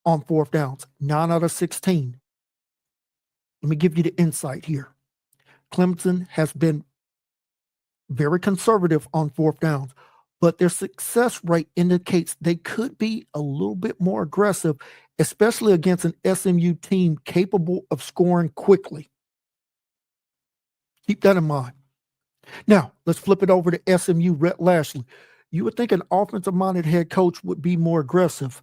on fourth downs, 9 out of 16. Let me give you the insight here. Clemson has been very conservative on fourth downs, but their success rate indicates they could be a little bit more aggressive, especially against an SMU team capable of scoring quickly. Keep that in mind. Now, let's flip it over to SMU, Rhett Lashley. You would think an offensive-minded head coach would be more aggressive.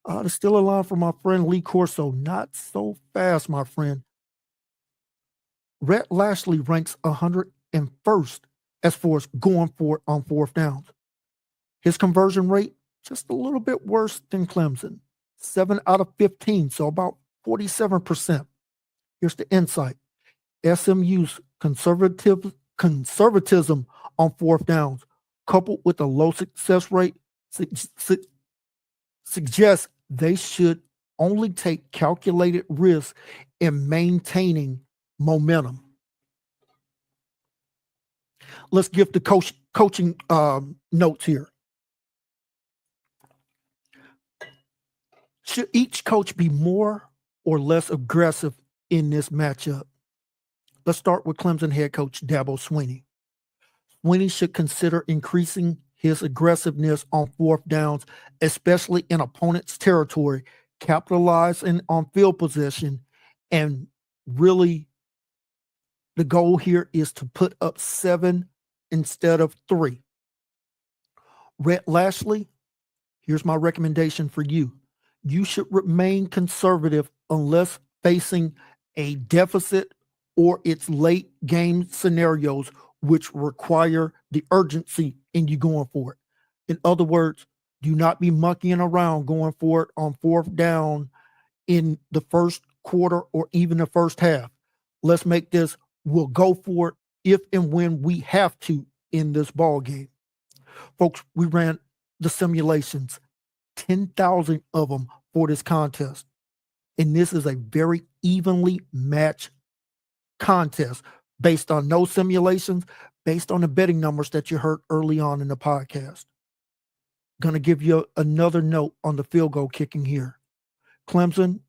There's still a line from my friend Lee Corso. Not so fast, my friend. Rhett Lashley ranks 101st as far as going for it on fourth downs. His conversion rate, just a little bit worse than Clemson. 7 out of 15, so about 47%. Here's the insight. SMU's conservatism on fourth downs, coupled with a low success rate, suggests they should only take calculated risks in maintaining momentum. Let's give the coaching notes here. Should each coach be more or less aggressive in this matchup? Let's start with Clemson head coach Dabo Swinney. Sweeney should consider increasing his aggressiveness on fourth downs, especially in opponent's territory, capitalizing on field position, and really the goal here is to put up 7 instead of 3. Rhett Lashley, here's my recommendation for you. You should remain conservative unless facing a deficit or its late game scenarios, which require the urgency in you going for it. In other words, do not be monkeying around going for it on fourth down in the first quarter or even the first half. Let's make this, we'll go for it if and when we have to in this ball game. Folks, we ran the simulations, 10,000 of them for this contest. And this is a very evenly matched contest based on no simulations, based on the betting numbers that you heard early on in the podcast. Going to give you another note on the field goal kicking here. Clemson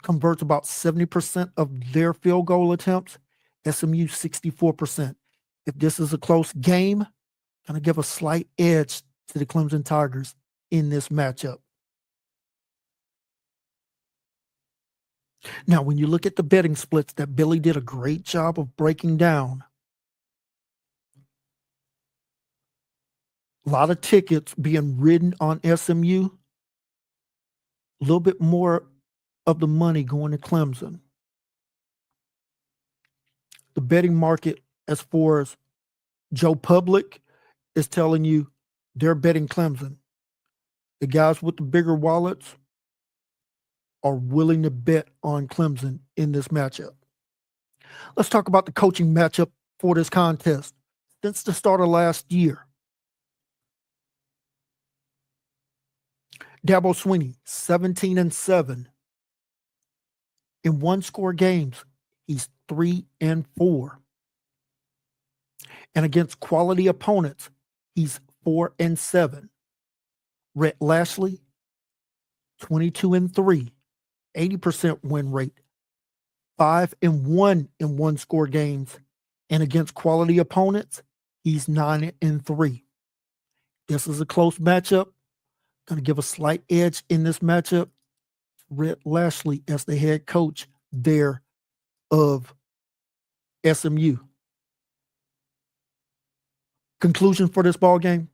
converts about 70% of their field goal attempts, SMU 64%. If this is a close game, going to give a slight edge to the Clemson Tigers in this matchup. Now, when you look at the betting splits that Billy did a great job of breaking down, a lot of tickets being ridden on SMU, a little bit more of the money going to Clemson. The betting market, as far as Joe Public, is telling you they're betting Clemson. The guys with the bigger wallets are willing to bet on Clemson in this matchup. Let's talk about the coaching matchup for this contest. Since the start of last year, Dabo Swinney, 17-7. In one-score games, he's 3-4. And against quality opponents, he's 4-7. Rhett Lashley, 22-3, 80% win rate, 5-1 in one-score games, and against quality opponents, he's 9-3. This is a close matchup. Going to give a slight edge in this matchup. Rhett Lashley as the head coach there of SMU. Conclusion for this ball game.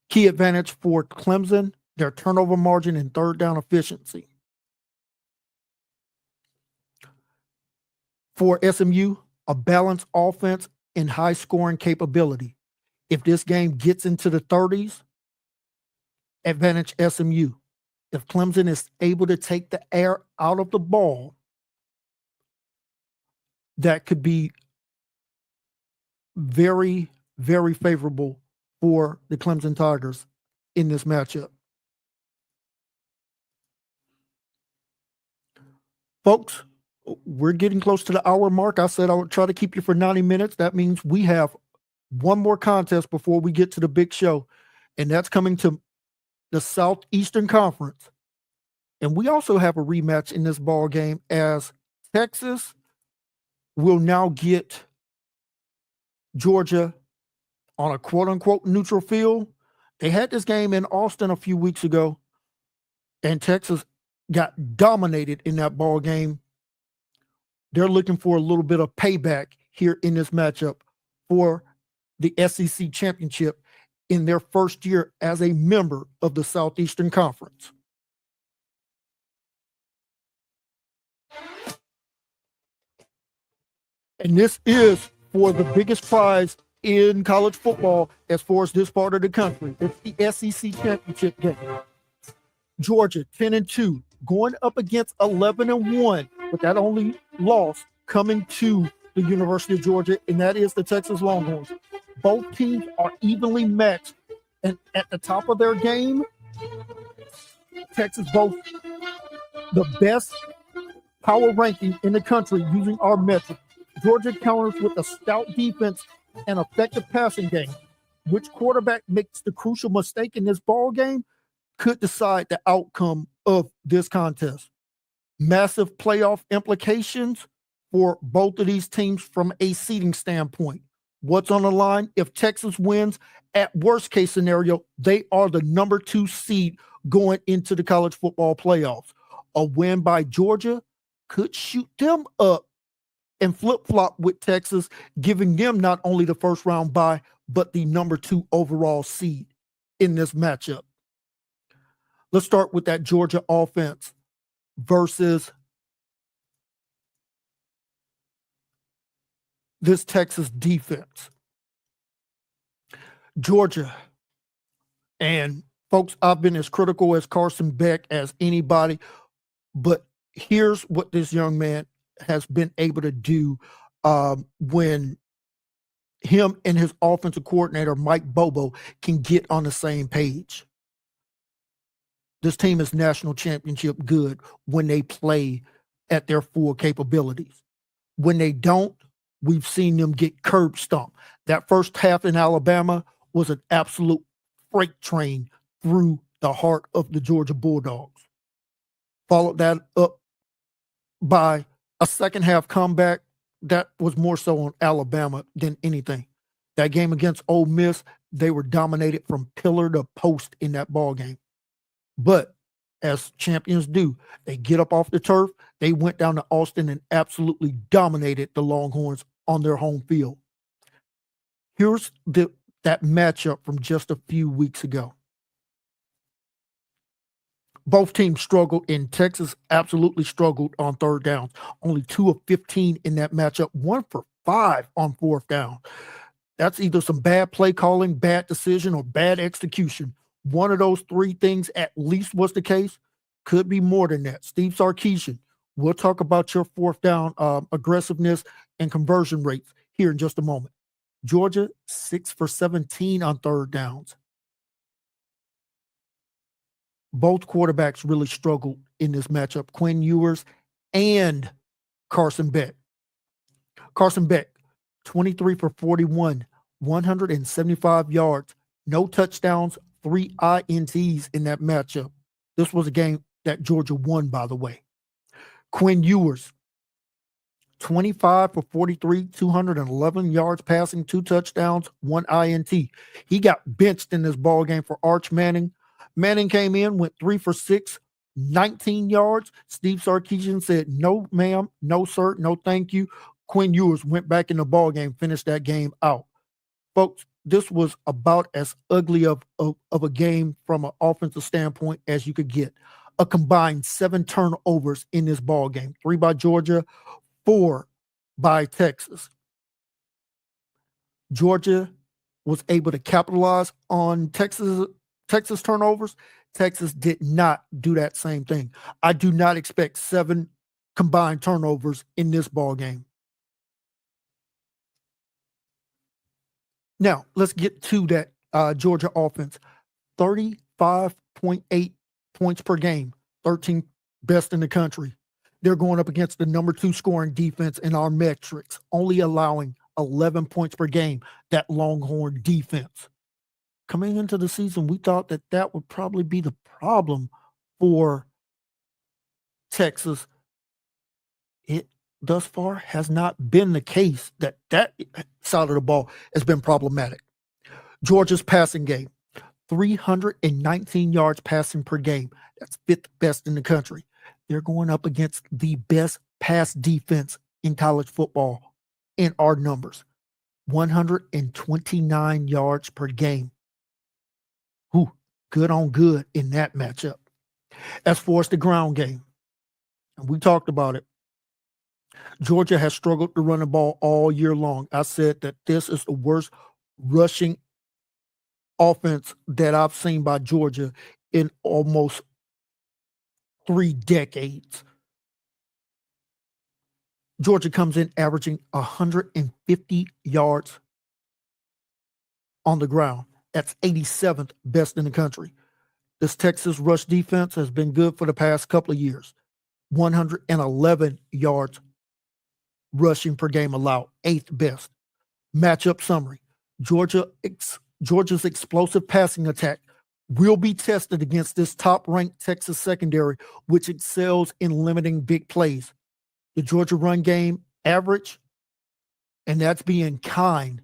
Key advantage for Clemson, their turnover margin and third down efficiency. For SMU, a balanced offense and high scoring capability. If this game gets into the 30s, advantage SMU. If Clemson is able to take the air out of the ball, that could be very, very favorable for the Clemson Tigers in this matchup. Folks, we're getting close to the hour mark. I said I would try to keep you for 90 minutes. That means we have one more contest before we get to the big show, and that's coming to the Southeastern Conference. And we also have a rematch in this ball game as Texas will now get Georgia on a quote-unquote neutral field. They had this game in Austin a few weeks ago, and Texas got dominated in that ball game. They're looking for a little bit of payback here in this matchup for the SEC championship in their first year as a member of the Southeastern Conference. And this is for the biggest prize in college football as far as this part of the country. It's the SEC championship game. Georgia, 10-2, going up against 11-1, but that only loss coming to the University of Georgia, and that is the Texas Longhorns. Both teams are evenly matched, and at the top of their game, Texas both the best power ranking in the country using our metric. Georgia counters with a stout defense and effective passing game. Which quarterback makes the crucial mistake in this ball game could decide the outcome of this contest. Massive playoff implications for both of these teams from a seeding standpoint. What's on the line? If Texas wins, at worst case scenario, they are the number 2 seed going into the college football playoffs. A win by Georgia could shoot them up and flip-flop with Texas, giving them not only the first round bye, but the number 2 overall seed in this matchup. Let's start with that Georgia offense versus this Texas defense. Georgia, and folks, I've been as critical as Carson Beck as anybody, but here's what this young man has been able to do when him and his offensive coordinator, Mike Bobo, can get on the same page. This team is national championship good when they play at their full capabilities. When they don't, we've seen them get curb stomped. That first half in Alabama was an absolute freight train through the heart of the Georgia Bulldogs. Followed that up by a second half comeback that was more so on Alabama than anything. That game against Ole Miss, they were dominated from pillar to post in that ball game. But as champions do, they get up off the turf. They went down to Austin and absolutely dominated the Longhorns on their home field. Here's that matchup from just a few weeks ago. Both teams struggled, and Texas absolutely struggled on third downs. Only 2 of 15 in that matchup, 1 for 5 on fourth down. That's either some bad play calling, bad decision, or bad execution. One of those 3 things at least was the case. Could be more than that. Steve Sarkisian, we'll talk about your fourth down aggressiveness and conversion rates here in just a moment. Georgia, 6 for 17 on third downs. Both quarterbacks really struggled in this matchup, Quinn Ewers and Carson Beck. Carson Beck, 23 for 41, 175 yards, no touchdowns, 3 INTs in that matchup. This was a game that Georgia won, by the way. Quinn Ewers, 25 for 43, 211 yards passing, 2 touchdowns, 1 INT. He got benched in this ball game for Arch Manning. Manning came in, went 3 for 6, 19 yards. Steve Sarkisian said, no, ma'am, no, sir, no, thank you. Quinn Ewers went back in the ball game, finished that game out. Folks, this was about as ugly of a game from an offensive standpoint as you could get. A combined 7 turnovers in this ball game. 3 by Georgia, 4 by Texas. Georgia was able to capitalize on Texas turnovers. Texas did not do that same thing. I do not expect 7 combined turnovers in this ball game. Now, let's get to that Georgia offense. 35.8 points per game, 13th best in the country. They're going up against the number 2 scoring defense in our metrics, only allowing 11 points per game, that Longhorn defense. Coming into the season, we thought that would probably be the problem for Texas. It thus far has not been the case. That side of the ball has been problematic. Georgia's passing game, 319 yards passing per game. That's 5th best in the country. They're going up against the best pass defense in college football in our numbers, 129 yards per game. Ooh, good on good in that matchup. As far as the ground game, and we talked about it, Georgia has struggled to run the ball all year long. I said that this is the worst rushing offense that I've seen by Georgia in almost 3 decades. Georgia comes in averaging 150 yards on the ground. That's 87th best in the country. This Texas rush defense has been good for the past couple of years. 111 yards rushing per game allowed, 8th best. Matchup summary. Georgia's explosive passing attack will be tested against this top-ranked Texas secondary, which excels in limiting big plays. The Georgia run game average, and that's being kind,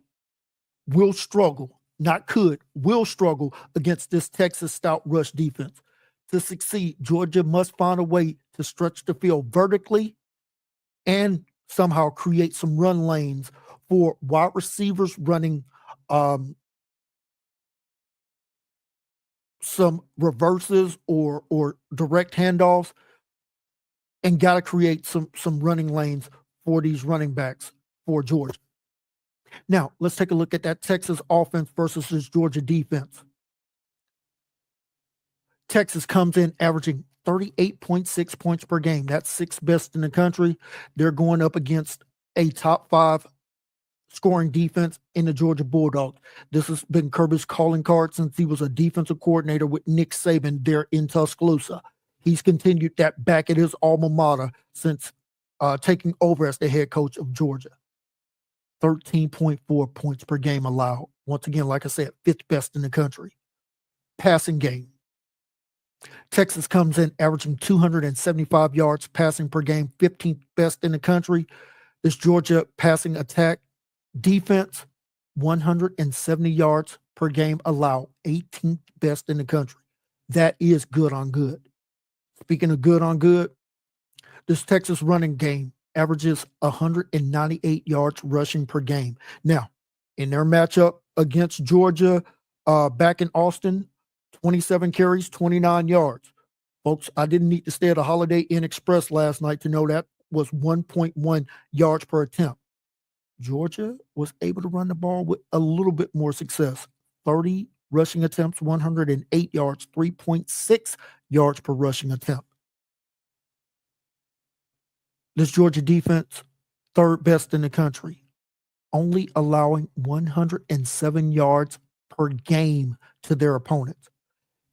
will struggle, not could, will struggle against this Texas stout rush defense. To succeed, Georgia must find a way to stretch the field vertically and somehow create some run lanes for wide receivers running some reverses or direct handoffs, and got to create some running lanes for these running backs for Georgia. Now, let's take a look at that Texas offense versus this Georgia defense. Texas comes in averaging 38.6 points per game. That's sixth best in the country. They're going up against a top 5 scoring defense in the Georgia Bulldogs. This has been Kirby's calling card since he was a defensive coordinator with Nick Saban there in Tuscaloosa. He's continued that back at his alma mater since taking over as the head coach of Georgia. 13.4 points per game allowed. Once again, like I said, 5th best in the country. Passing game. Texas comes in averaging 275 yards passing per game, 15th best in the country. This Georgia passing attack defense, 170 yards per game allowed, 18th best in the country. That is good on good. Speaking of good on good, this Texas running game averages 198 yards rushing per game. Now, in their matchup against Georgia back in Austin, 27 carries, 29 yards. Folks, I didn't need to stay at a Holiday Inn Express last night to know that was 1.1 yards per attempt. Georgia was able to run the ball with a little bit more success. 30 rushing attempts, 108 yards, 3.6 yards per rushing attempt. This Georgia defense, 3rd best in the country, only allowing 107 yards per game to their opponents.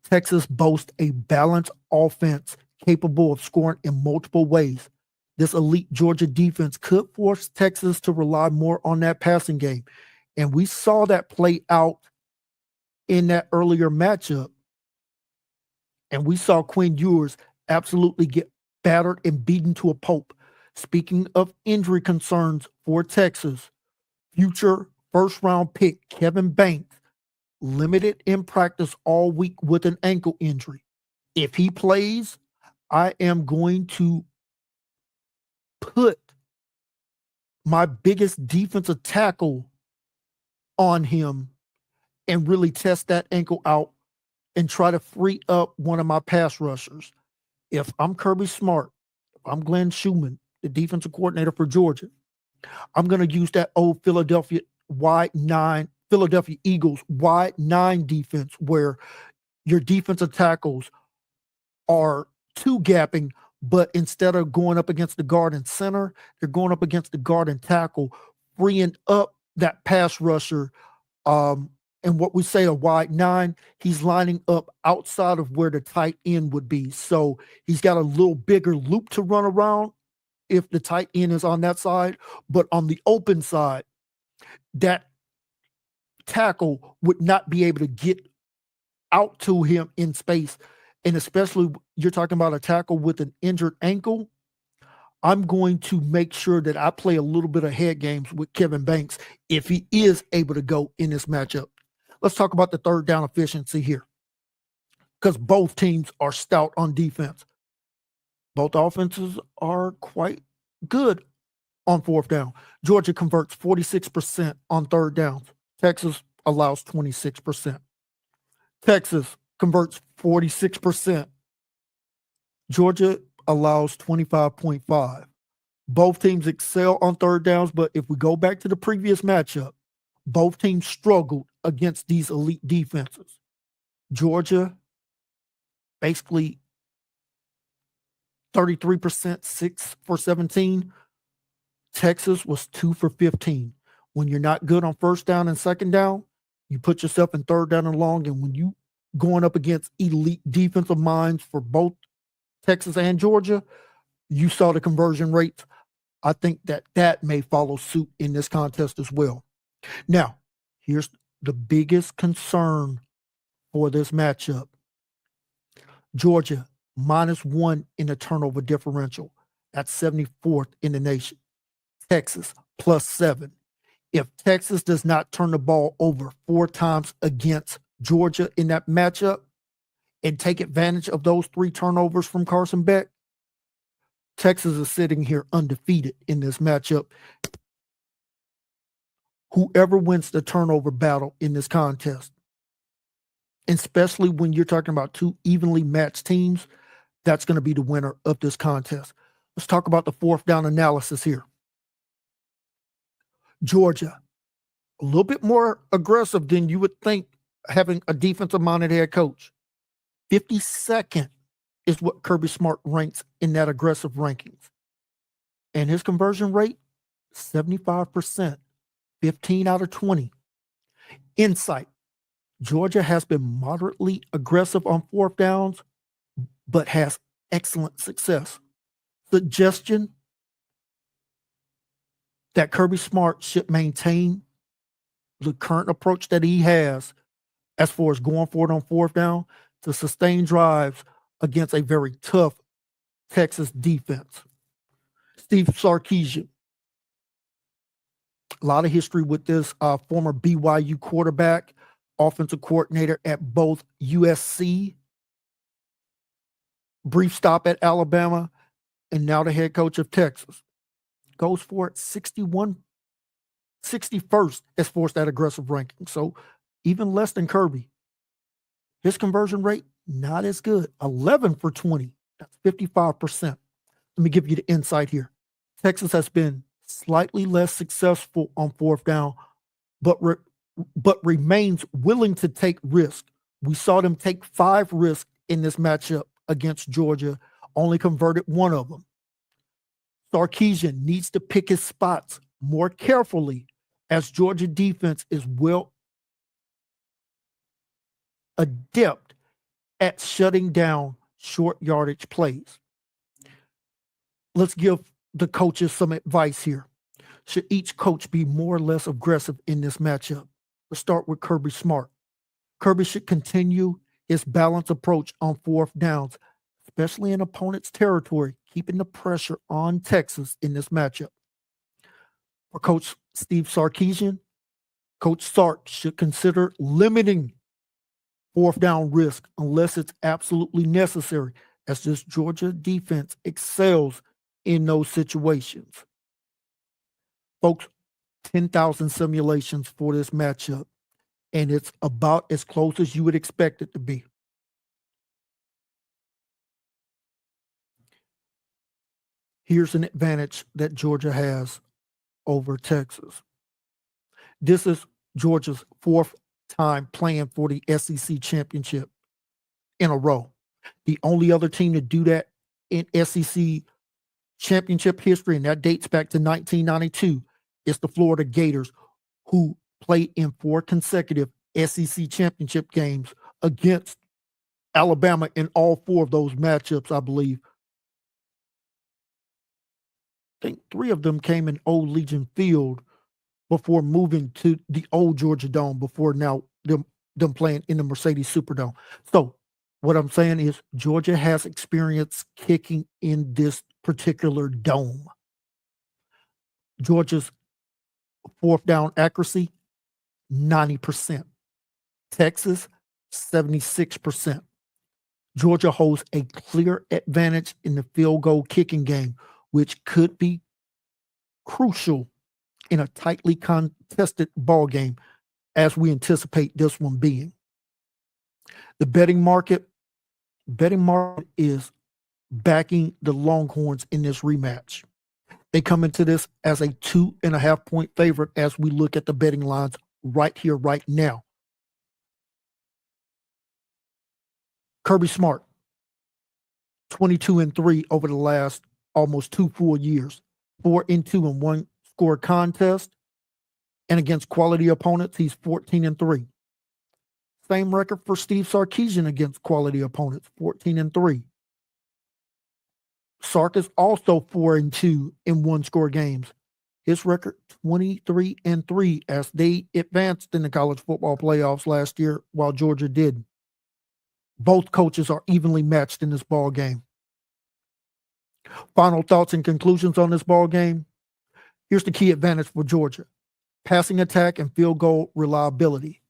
Texas boasts a balanced offense capable of scoring in multiple ways. This elite Georgia defense could force Texas to rely more on that passing game. And we saw that play out in that earlier matchup. And we saw Quinn Ewers absolutely get battered and beaten to a pulp. Speaking of injury concerns for Texas, future first-round pick Kevin Banks limited in practice all week with an ankle injury. If he plays, I am going to put my biggest defensive tackle on him and really test that ankle out and try to free up one of my pass rushers. If I'm Kirby Smart, if I'm Glenn Schumann, the defensive coordinator for Georgia, I'm going to use that old Philadelphia Eagles wide 9 defense where your defensive tackles are 2-gapping, but instead of going up against the guard and center, they're going up against the guard and tackle, freeing up that pass rusher. And what we say a wide 9, he's lining up outside of where the tight end would be. So he's got a little bigger loop to run around if the tight end is on that side. But on the open side, that tackle would not be able to get out to him in space. And especially you're talking about a tackle with an injured ankle. I'm going to make sure that I play a little bit of head games with Kevin Banks if he is able to go in this matchup. Let's talk about the 3rd down efficiency here, because both teams are stout on defense. Both offenses are quite good on 4th down. Georgia converts 46% on 3rd downs. Texas allows 26%. Texas converts 46%. Georgia allows 25.5. Both teams excel on 3rd downs, but if we go back to the previous matchup, both teams struggled against these elite defenses. Georgia, basically 33%, 6 for 17. Texas was 2 for 15. When you're not good on 1st down and 2nd down, you put yourself in 3rd down and long. And when you going up against elite defensive minds for both Texas and Georgia, you saw the conversion rates. I think that may follow suit in this contest as well. Now, here's the biggest concern for this matchup. Georgia, -1 in the turnover differential. That's 74th in the nation. Texas, +7. If Texas does not turn the ball over 4 times against Georgia in that matchup and take advantage of those 3 turnovers from Carson Beck, Texas is sitting here undefeated in this matchup. Whoever wins the turnover battle in this contest, especially when you're talking about 2 evenly matched teams, that's going to be the winner of this contest. Let's talk about the 4th down analysis here. Georgia, a little bit more aggressive than you would think, having a defensive-minded head coach. 52nd is what Kirby Smart ranks in that aggressive rankings. And his conversion rate, 75%, 15 out of 20. Insight, Georgia has been moderately aggressive on 4th downs, but has excellent success. Suggestion that Kirby Smart should maintain the current approach that he has as far as going for it on 4th down to sustain drives against a very tough Texas defense. Steve Sarkisian, a lot of history with this former BYU quarterback, offensive coordinator at both USC, brief stop at Alabama, and now the head coach of Texas. Goes for it 61st as far as that aggressive ranking. So even less than Kirby. His conversion rate, not as good. 11 for 20. That's 55%. Let me give you the insight here. Texas has been slightly less successful on 4th down, but remains willing to take risks. We saw them take 5 risks in this matchup against Georgia, only converted 1 of them. Sarkisian needs to pick his spots more carefully as Georgia defense is well adept at shutting down short yardage plays. Let's give the coaches some advice here. Should each coach be more or less aggressive in this matchup? Let's start with Kirby Smart. Kirby should continue his balanced approach on 4th downs, especially in opponent's territory, keeping the pressure on Texas in this matchup. For Coach Steve Sarkisian, Coach Sark should consider limiting 4th down risk unless it's absolutely necessary, as this Georgia defense excels in those situations. Folks, 10,000 simulations for this matchup, and it's about as close as you would expect it to be. Here's an advantage that Georgia has over Texas. This is Georgia's 4th time playing for the SEC championship in a row. The only other team to do that in SEC championship history, and that dates back to 1992, is the Florida Gators, who played in 4 consecutive SEC championship games against Alabama in all 4 of those matchups, I believe. I think 3 of them came in Old Legion Field before moving to the old Georgia Dome, before now them playing in the Mercedes Superdome. So what I'm saying is Georgia has experience kicking in this particular dome. Georgia's 4th down accuracy, 90%. Texas, 76%. Georgia holds a clear advantage in the field goal kicking game, which could be crucial in a tightly contested ball game, as we anticipate this one being. The betting market is backing the Longhorns in this rematch. They come into this as a 2.5-point favorite as we look at the betting lines right here, right now. Kirby Smart, 22-3 over the last almost 2 full years, 4-2 in 1 score contest, and against quality opponents, he's 14-3. Same record for Steve Sarkisian against quality opponents, 14-3. Sark is also 4-2 in 1 score games. His record 23-3 as they advanced in the college football playoffs last year while Georgia didn't. Both coaches are evenly matched in this ball game. Final thoughts and conclusions on this ball game. Here's the key advantage for Georgia. passing attack, and field goal reliability.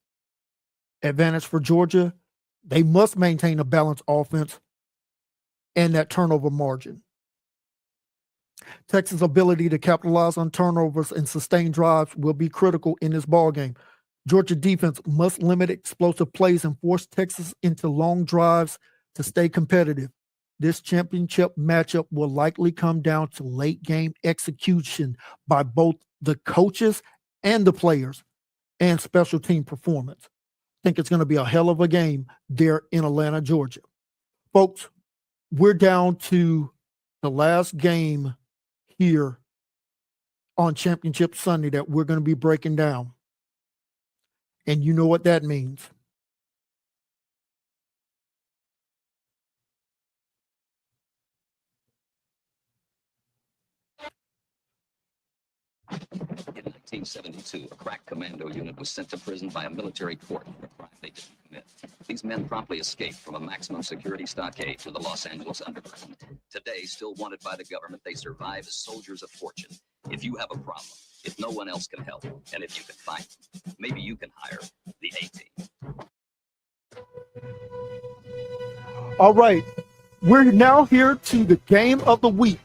Advantage for Georgia, they must maintain a balanced offense and that turnover margin. Texas' ability to capitalize on turnovers and sustain drives will be critical in this ballgame. Georgia defense must limit explosive plays and force Texas into long drives to stay competitive. This championship matchup will likely come down to late game execution by both the coaches and the players and special team performance. I think it's going to be a hell of a game there in Atlanta, Georgia. Folks, we're down to the last game here on Championship Sunday that we're going to be breaking down. And you know what that means. In 1972, a crack commando unit was sent to prison by a military court for a crime they didn't commit. These men promptly escaped from a maximum security stockade to the Los Angeles underground. Today, still wanted by the government, they survive as soldiers of fortune. If you have a problem, if no one else can help, and if you can find them, maybe you can hire the A-Team. All right, we're now here to the game of the week.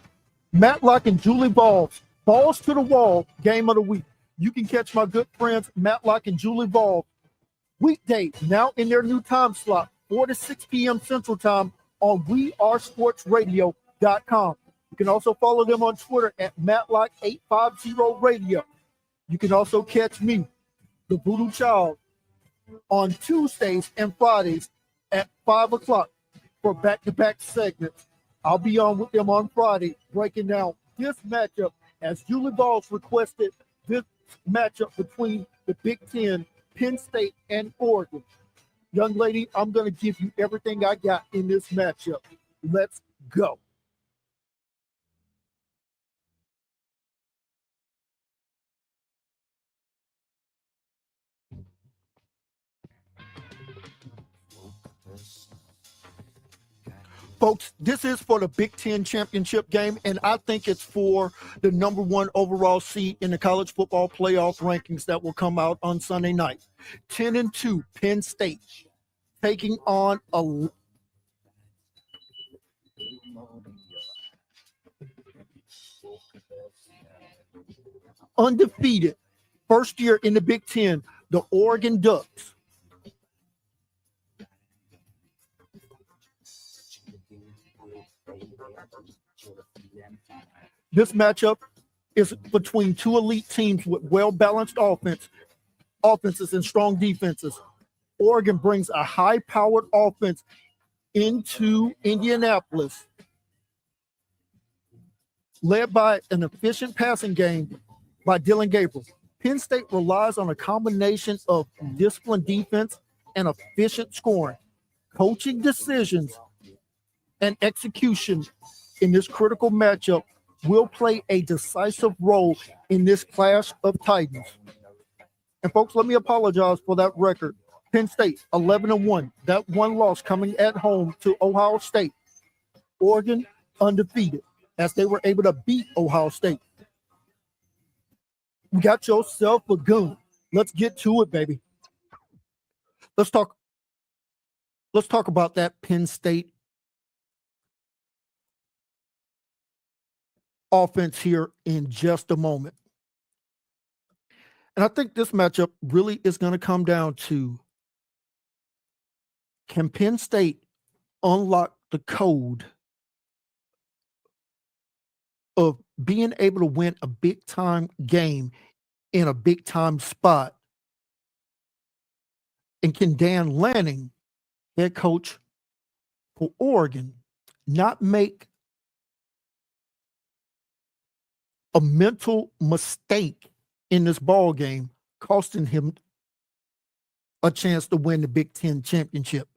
Matlock and Julie Balls to the wall, game of the week. You can catch my good friends Matlock and Julie Ball weekday now in their new time slot, 4 to 6 p.m. Central Time on WeAreSportsRadio.com. You can also follow them on Twitter at Matlock850Radio. You can also catch me, the Voodoo Child, on Tuesdays and Fridays at 5 o'clock for back-to-back segments. I'll be on with them on Friday, breaking down this matchup as Julie Balls requested this matchup between the Big Ten, Penn State, and Oregon. Young lady, I'm going to give you everything I got in this matchup. Let's go. Folks, this is for the Big Ten championship game, and I think it's for the number one overall seed in the college football playoff rankings that will come out on Sunday night. 10-2, Penn State, taking on a undefeated, first year in the Big Ten, the Oregon Ducks. This matchup is between two elite teams with well-balanced offenses and strong defenses. Oregon brings a high-powered offense into Indianapolis, led by an efficient passing game by Dylan Gabriel. Penn State relies on a combination of disciplined defense and efficient scoring. Coaching decisions and execution in this critical matchup will play a decisive role in this clash of titans. And folks, let me apologize for that record. Penn State 11-1. That one loss coming at home to Ohio State. Oregon undefeated as they were able to beat Ohio State. You got yourself a gun. Let's get to it, baby. Let's talk about that Penn State offense here in just a moment. And I think this matchup really is going to come down to, can Penn State unlock the code of being able to win a big-time game in a big-time spot? And can Dan Lanning, head coach for Oregon, not make a mental mistake in this ball game, costing him a chance to win the Big Ten championship?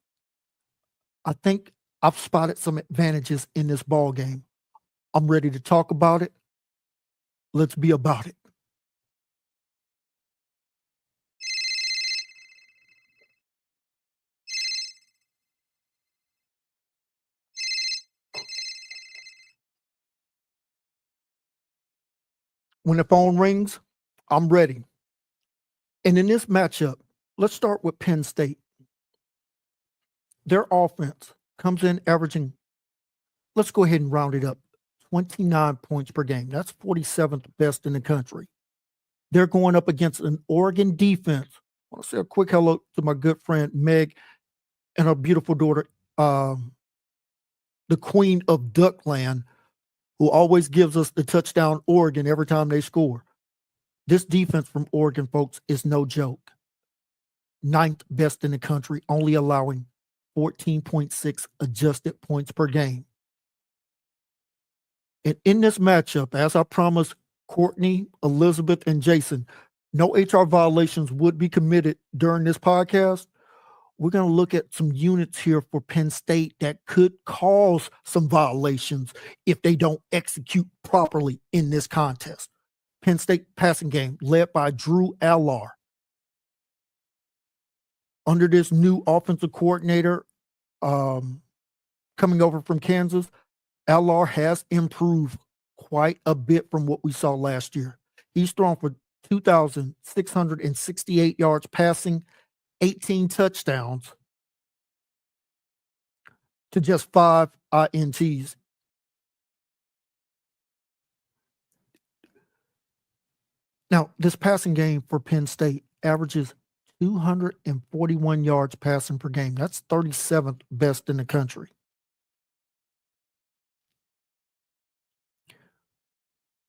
I think I've spotted some advantages in this ball game. I'm ready to talk about it. Let's be about it. When the phone rings, I'm ready. And in this matchup, let's start with Penn State. Their offense comes in averaging, let's go ahead and round it up, 29 points per game. That's 47th best in the country. They're going up against an Oregon defense. I want to say a quick hello to my good friend Meg and her beautiful daughter, the queen of Duckland, who always gives us the touchdown Oregon every time they score. This defense from Oregon, folks, is no joke. 9th best in the country, only allowing 14.6 adjusted points per game. And in this matchup, as I promised Courtney, Elizabeth, and Jason, no HR violations would be committed during this podcast. We're going to look at some units here for Penn State that could cause some violations if they don't execute properly in this contest. Penn State passing game led by Drew Allar. Under this new offensive coordinator coming over from Kansas, Allar has improved quite a bit from what we saw last year. He's thrown for 2,668 yards passing, 18 touchdowns to just 5 INTs. Now, this passing game for Penn State averages 241 yards passing per game. That's 37th best in the country.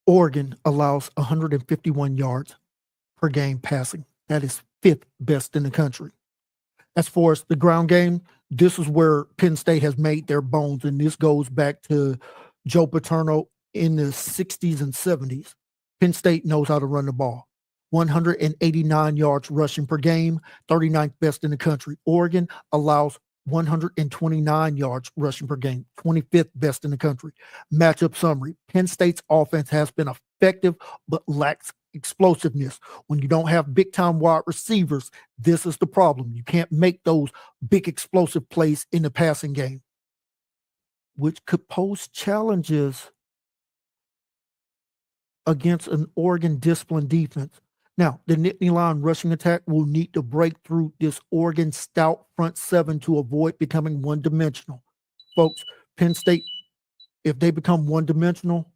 Oregon allows 151 yards per game passing. That is 5th best in the country. As far as the ground game, this is where Penn State has made their bones, and this goes back to Joe Paterno in the 60s and 70s. Penn State knows how to run the ball. 189 yards rushing per game, 39th best in the country. Oregon allows 129 yards rushing per game, 25th best in the country. Matchup summary. Penn State's offense has been effective but lacks explosiveness. When you don't have big-time wide receivers, this is the problem. You can't make those big explosive plays in the passing game, which could pose challenges against an Oregon disciplined defense. Now, the Nittany Lion rushing attack will need to break through this Oregon stout front seven to avoid becoming one-dimensional. Folks, Penn State, if they become one-dimensional,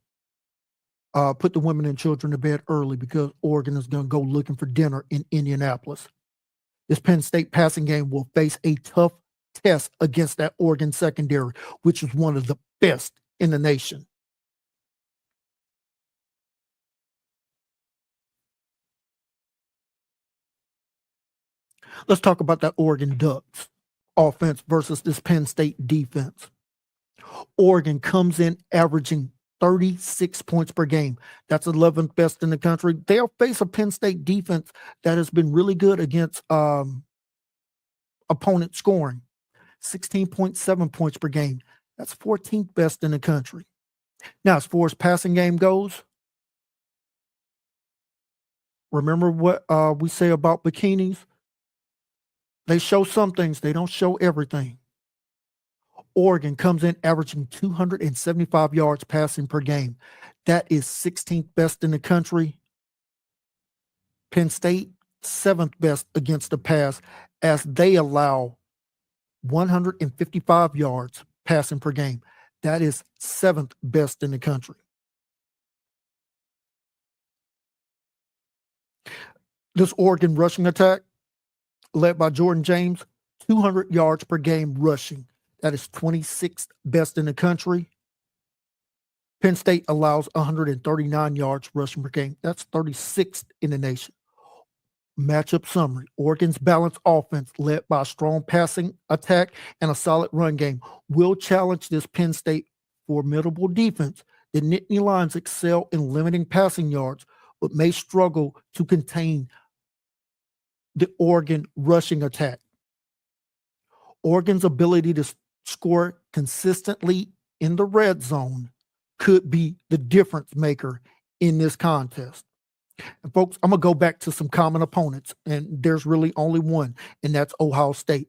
put the women and children to bed early because Oregon is going to go looking for dinner in Indianapolis. This Penn State passing game will face a tough test against that Oregon secondary, which is one of the best in the nation. Let's talk about that Oregon Ducks offense versus this Penn State defense. Oregon comes in averaging 36 points per game. That's 11th best in the country. They'll face a Penn State defense that has been really good against opponent scoring. 16.7 points per game. That's 14th best in the country. Now, as far as passing game goes, remember what we say about bikinis? They show some things, they don't show everything. Oregon comes in averaging 275 yards passing per game. That is 16th best in the country. Penn State, 7th best against the pass, as they allow 155 yards passing per game. That is 7th best in the country. This Oregon rushing attack, led by Jordan James, 200 yards per game rushing. That is 26th best in the country. Penn State allows 139 yards rushing per game. That's 36th in the nation. Matchup summary. Oregon's balanced offense, led by a strong passing attack and a solid run game, will challenge this Penn State formidable defense. The Nittany Lions excel in limiting passing yards, but may struggle to contain the Oregon rushing attack. Oregon's ability to score consistently in the red zone could be the difference maker in this contest. And folks, I'm going to go back to some common opponents, and there's really only one, and that's Ohio State.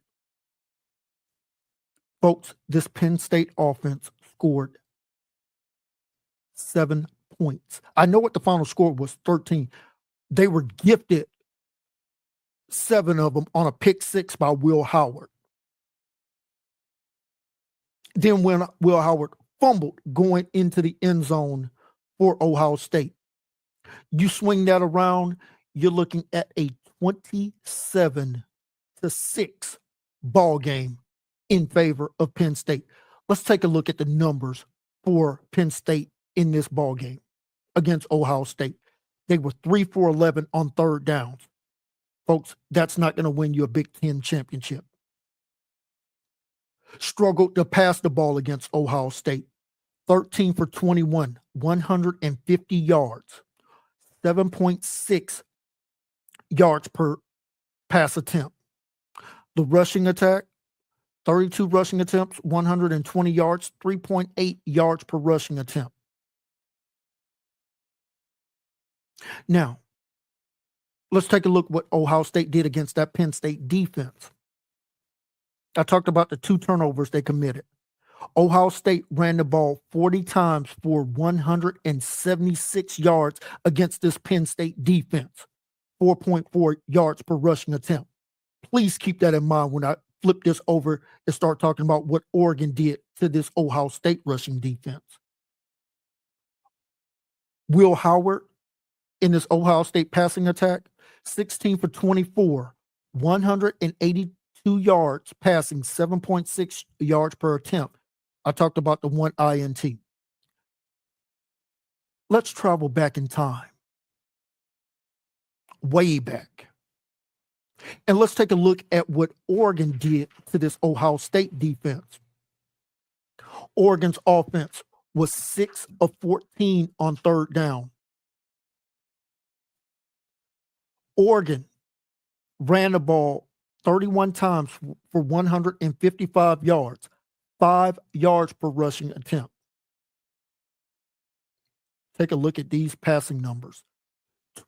Folks, this Penn State offense scored 7 points. I know what the final score was, 13. They were gifted 7 of them on a pick six by Will Howard. Then when Will Howard fumbled going into the end zone for Ohio State. You swing that around, you're looking at a 27-6 ball game in favor of Penn State. Let's take a look at the numbers for Penn State in this ball game against Ohio State. They were 3 for 11 on third downs. Folks, that's not going to win you a Big Ten championship. Struggled to pass the ball against Ohio State. 13 for 21, 150 yards, 7.6 yards per pass attempt. The rushing attack, 32 rushing attempts, 120 yards, 3.8 yards per rushing attempt. Now, let's take a look what Ohio State did against that Penn State defense. I talked about the 2 turnovers they committed. Ohio State ran the ball 40 times for 176 yards against this Penn State defense, 4.4 yards per rushing attempt. Please keep that in mind when I flip this over and start talking about what Oregon did to this Ohio State rushing defense. Will Howard in this Ohio State passing attack, 16 for 24, 182 yards passing, 7.6 yards per attempt. I talked about the 1 INT. Let's travel back in time, way back. And let's take a look at what Oregon did to this Ohio State defense. Oregon's offense was 6 of 14 on third down. Oregon ran the ball 31 times for 155 yards, 5 yards per rushing attempt. Take a look at these passing numbers.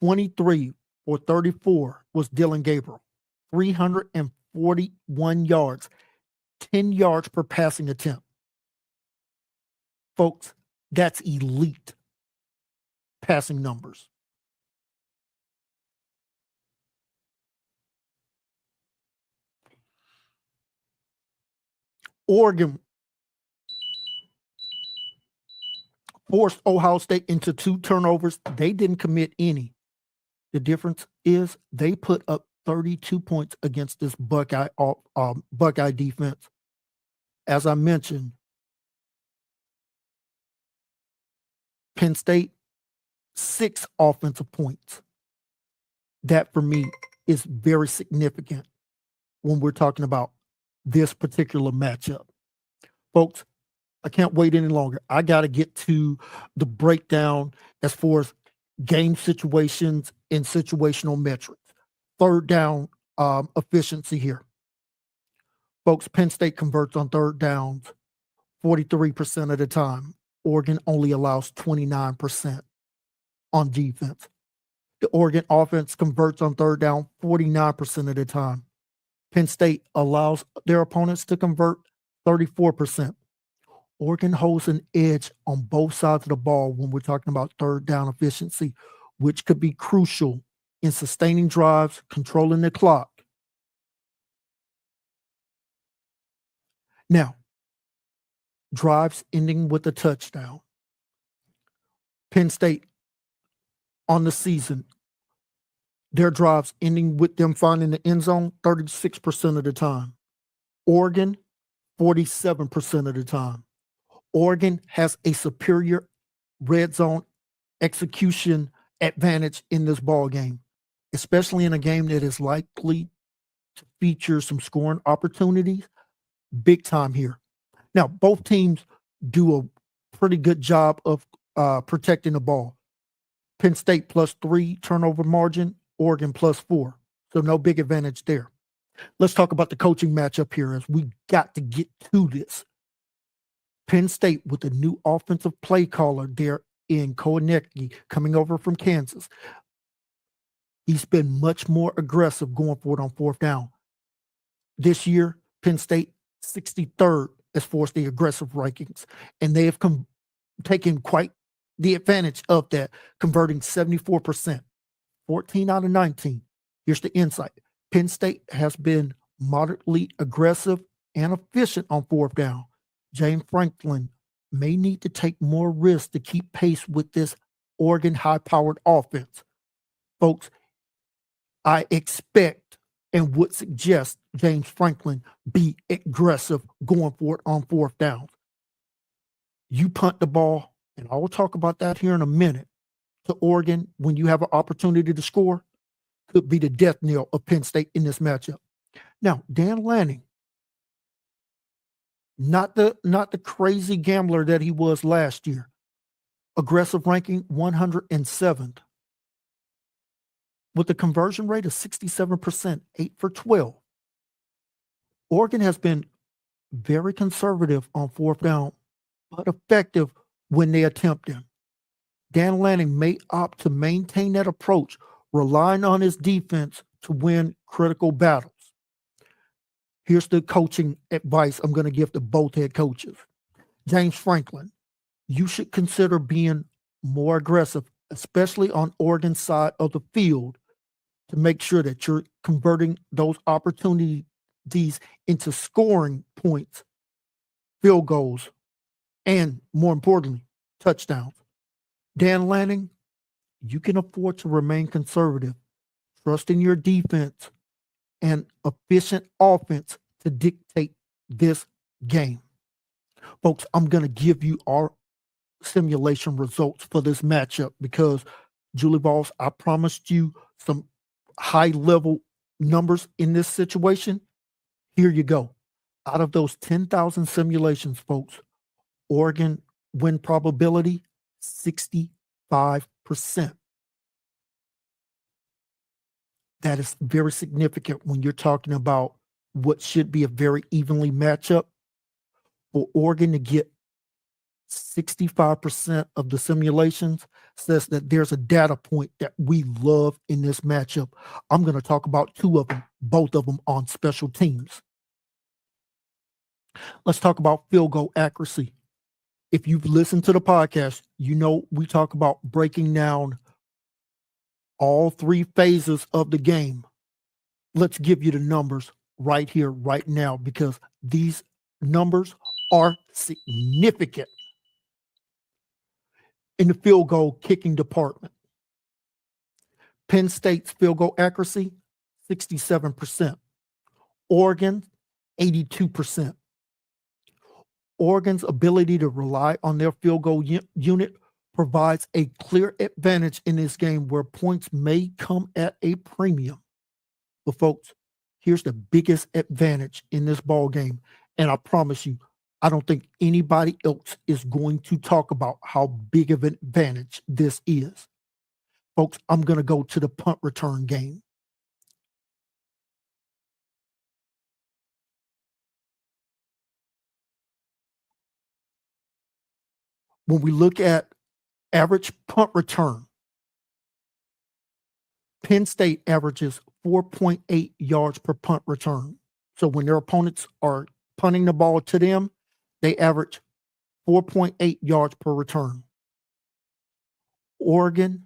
23 for 34 was Dylan Gabriel, 341 yards, 10 yards per passing attempt. Folks, that's elite passing numbers. Oregon forced Ohio State into 2 turnovers. They didn't commit any. The difference is they put up 32 points against this Buckeye defense. As I mentioned, Penn State, 6 offensive points. That for me is very significant when we're talking about this particular matchup. Folks, I can't wait any longer. I got to get to the breakdown as far as game situations and situational metrics. Third down efficiency here. Folks, Penn State converts on third downs 43% of the time. Oregon only allows 29% on defense. The Oregon offense converts on third down 49% of the time. Penn State allows their opponents to convert 34%. Oregon holds an edge on both sides of the ball when we're talking about third down efficiency, which could be crucial in sustaining drives, controlling the clock. Now, drives ending with a touchdown. Penn State on the season, their drives ending with them finding the end zone 36% of the time. Oregon, 47% of the time. Oregon has a superior red zone execution advantage in this ball game, especially in a game that is likely to feature some scoring opportunities. Big time here. Now, both teams do a pretty good job of protecting the ball. Penn State +3 turnover margin, Oregon +4. So no big advantage there. Let's talk about the coaching matchup here as we got to get to this. Penn State with a new offensive play caller there in Koenecke coming over from Kansas. He's been much more aggressive going for it on fourth down. This year, Penn State 63rd as far as the aggressive rankings, and they have taken quite the advantage of that, converting 74%, 14 out of 19. Here's the insight. Penn State has been moderately aggressive and efficient on fourth down. James Franklin may need to take more risks to keep pace with this Oregon high-powered offense. Folks, I expect and would suggest James Franklin be aggressive going for it on fourth down. You punt the ball, and I will talk about that here in a minute, to Oregon when you have an opportunity to score, could be the death knell of Penn State in this matchup. Now, Dan Lanning, not the crazy gambler that he was last year. Aggressive ranking 107th. With a conversion rate of 67%, 8 for 12. Oregon has been very conservative on fourth down, but effective when they attempt them. Dan Lanning may opt to maintain that approach, relying on his defense to win critical battles. Here's the coaching advice I'm going to give to both head coaches. James Franklin, you should consider being more aggressive, especially on Oregon's side of the field, to make sure that you're converting those opportunities into scoring points, field goals, and more importantly, touchdowns. Dan Lanning, you can afford to remain conservative, trusting your defense and efficient offense to dictate this game. Folks, I'm going to give you our simulation results for this matchup because, Julie Voss, I promised you some high-level numbers in this situation. Here you go. Out of those 10,000 simulations, folks, Oregon win probability, 65%. That is very significant when you're talking about what should be a very evenly matchup. For Oregon to get 65% of the simulations says that there's a data point that we love in this matchup. I'm going to talk about two of them, both of them on special teams. Let's talk about field goal accuracy. If you've listened to the podcast, you know we talk about breaking down all three phases of the game. Let's give you the numbers right here, right now, because these numbers are significant in the field goal kicking department. Penn State's field goal accuracy, 67%. Oregon, 82%. Oregon's ability to rely on their field goal unit provides a clear advantage in this game where points may come at a premium. But folks, here's the biggest advantage in this ball game, and I promise you, I don't think anybody else is going to talk about how big of an advantage this is. Folks, I'm going to go to the punt return game. When we look at average punt return, Penn State averages 4.8 yards per punt return. So when their opponents are punting the ball to them, they average 4.8 yards per return. Oregon,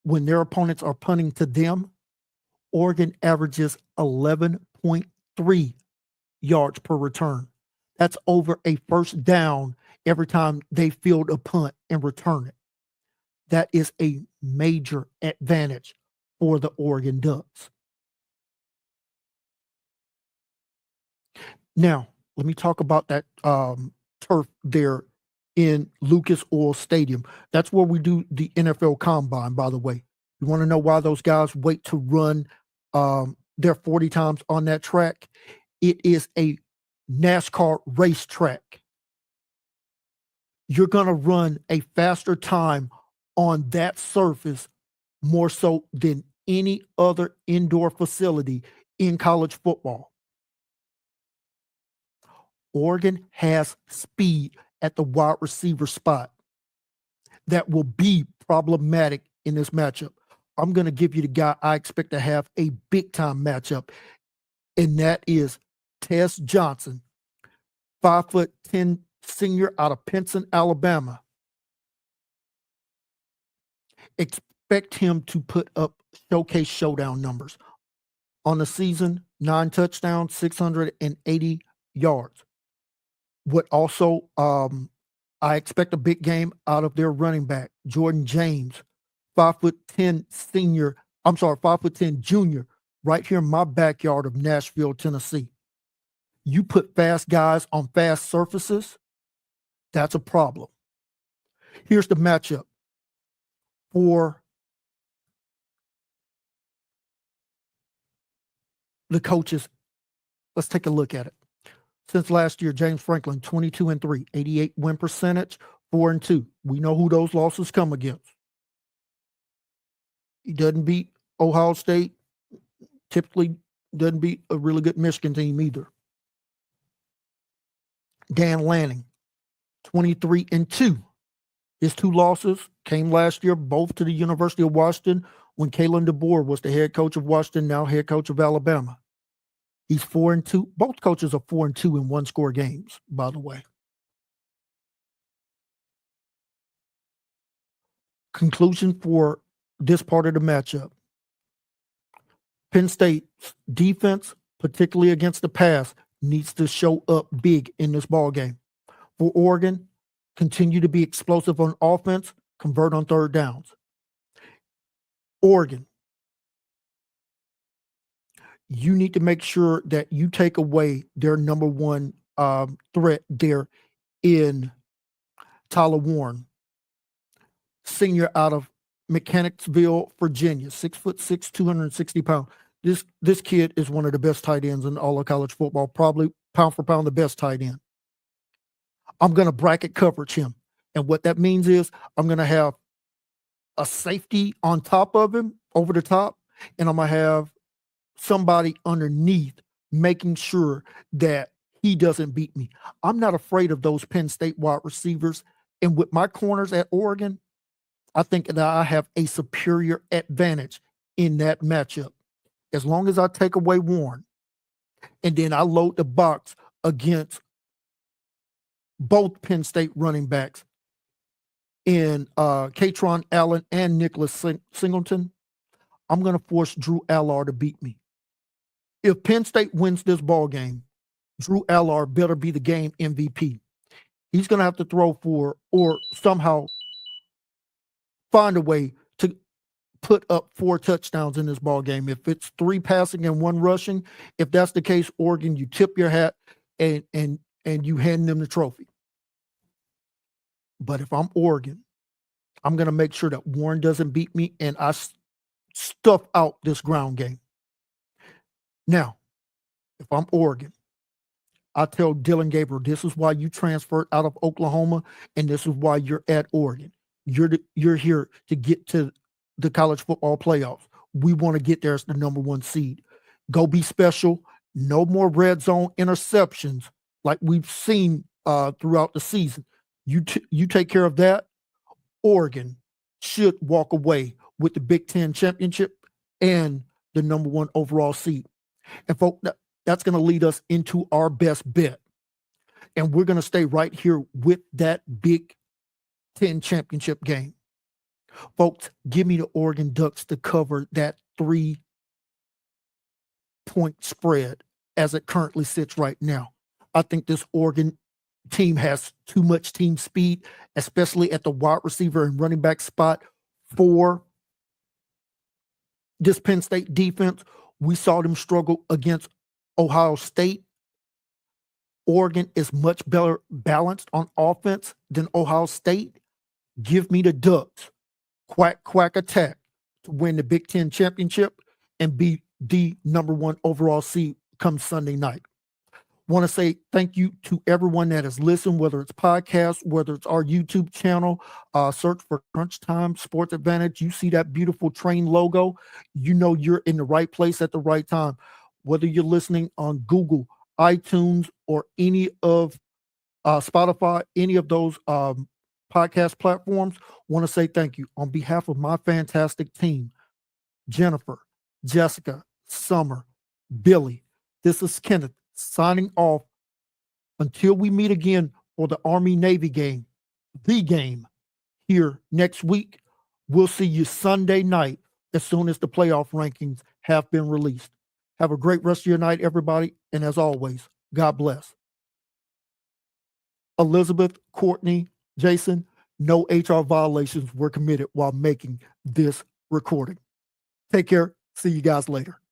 when their opponents are punting to them, Oregon averages 11.3 yards per return. That's over a first down every time they field a punt and return it. That is a major advantage for the Oregon Ducks. Now, let me talk about that turf there in Lucas Oil Stadium. That's where we do the NFL Combine, by the way. You want to know why those guys wait to run their 40 times on that track? It is a NASCAR racetrack. You're going to run a faster time on that surface more so than any other indoor facility in college football. Oregon has speed at the wide receiver spot that will be problematic in this matchup. I'm going to give you the guy I expect to have a big-time matchup, and that is Tess Johnson, 5'10" senior out of Penn, Alabama. Expect him to put up showcase showdown numbers. on the season, 9 touchdowns, 680 yards. What also, I expect a big game out of their running back, Jordan James, 5'10" senior. 5'10" junior, right here in my backyard of Nashville, Tennessee. You put fast guys on fast surfaces, that's a problem. Here's the matchup for the coaches. Let's take a look at it. Since last year, James Franklin, 22-3, 88 win percentage, 4-2. We know who those losses come against. He doesn't beat Ohio State, typically doesn't beat a really good Michigan team either. Dan Lanning, 23-2. His 2 losses came last year, both to the University of Washington when Kalen DeBoer was the head coach of Washington, now head coach of Alabama. He's 4-2. Both coaches are 4-2 in one-score games, by the way. Conclusion for this part of the matchup. Penn State's defense, particularly against the pass, needs to show up big in this ball game. For Oregon, continue to be explosive on offense, convert on third downs. Oregon, you need to make sure that you take away their number one threat there in Tyler Warren, senior out of Mechanicsville, Virginia, 6'6", 260 pounds. This kid is one of the best tight ends in all of college football, probably pound for pound the best tight end. I'm going to bracket coverage him. And what that means is I'm going to have a safety on top of him, over the top, and I'm going to have somebody underneath making sure that he doesn't beat me. I'm not afraid of those Penn State wide receivers. And with my corners at Oregon, I think that I have a superior advantage in that matchup. As long as I take away Warren and then I load the box against both Penn State running backs in Katron Allen and Nicholas Singleton, I'm going to force Drew Allard to beat me. If Penn State wins this ball game, Drew Allard better be the game MVP. He's going to have to throw for or somehow find a way to put up 4 touchdowns in this ball game. If it's 3 passing and 1 rushing, if that's the case, Oregon, you tip your hat and you hand them the trophy. But if I'm Oregon, I'm going to make sure that Warren doesn't beat me and I stuff out this ground game. Now, if I'm Oregon, I tell Dylan Gabriel, this is why you transferred out of Oklahoma and this is why you're at Oregon. You're here to get to the college football playoffs. We want to get there as the number 1 seed. Go be special. No more red zone interceptions like we've seen throughout the season. You take care of that. Oregon should walk away with the Big Ten championship and the number 1 overall seed. And folks, that's going to lead us into our best bet. And we're going to stay right here with that Big Ten championship game. Folks, give me the Oregon Ducks to cover that 3-point spread as it currently sits right now. I think this Oregon team has too much team speed, especially at the wide receiver and running back spot for this Penn State defense. We saw them struggle against Ohio State. Oregon is much better balanced on offense than Ohio State. Give me the Ducks. Quack, quack attack to win the Big Ten championship and be the number 1 overall seed come Sunday night. Want to say thank you to everyone that has listened, whether it's podcast, whether it's our YouTube channel. Search for Crunch Time Sports Advantage. You see that beautiful train logo, you know you're in the right place at the right time. Whether you're listening on Google, iTunes, or any of Spotify, any of those podcast platforms, want to say thank you on behalf of my fantastic team, Jennifer, Jessica, Summer, Billy. This is Kenneth signing off until we meet again for the Army-Navy game, the game here next week. We'll see you Sunday night as soon as the playoff rankings have been released. Have a great rest of your night, everybody. And as always, God bless. Elizabeth, Courtney, Jason, no HR violations were committed while making this recording. Take care. See you guys later.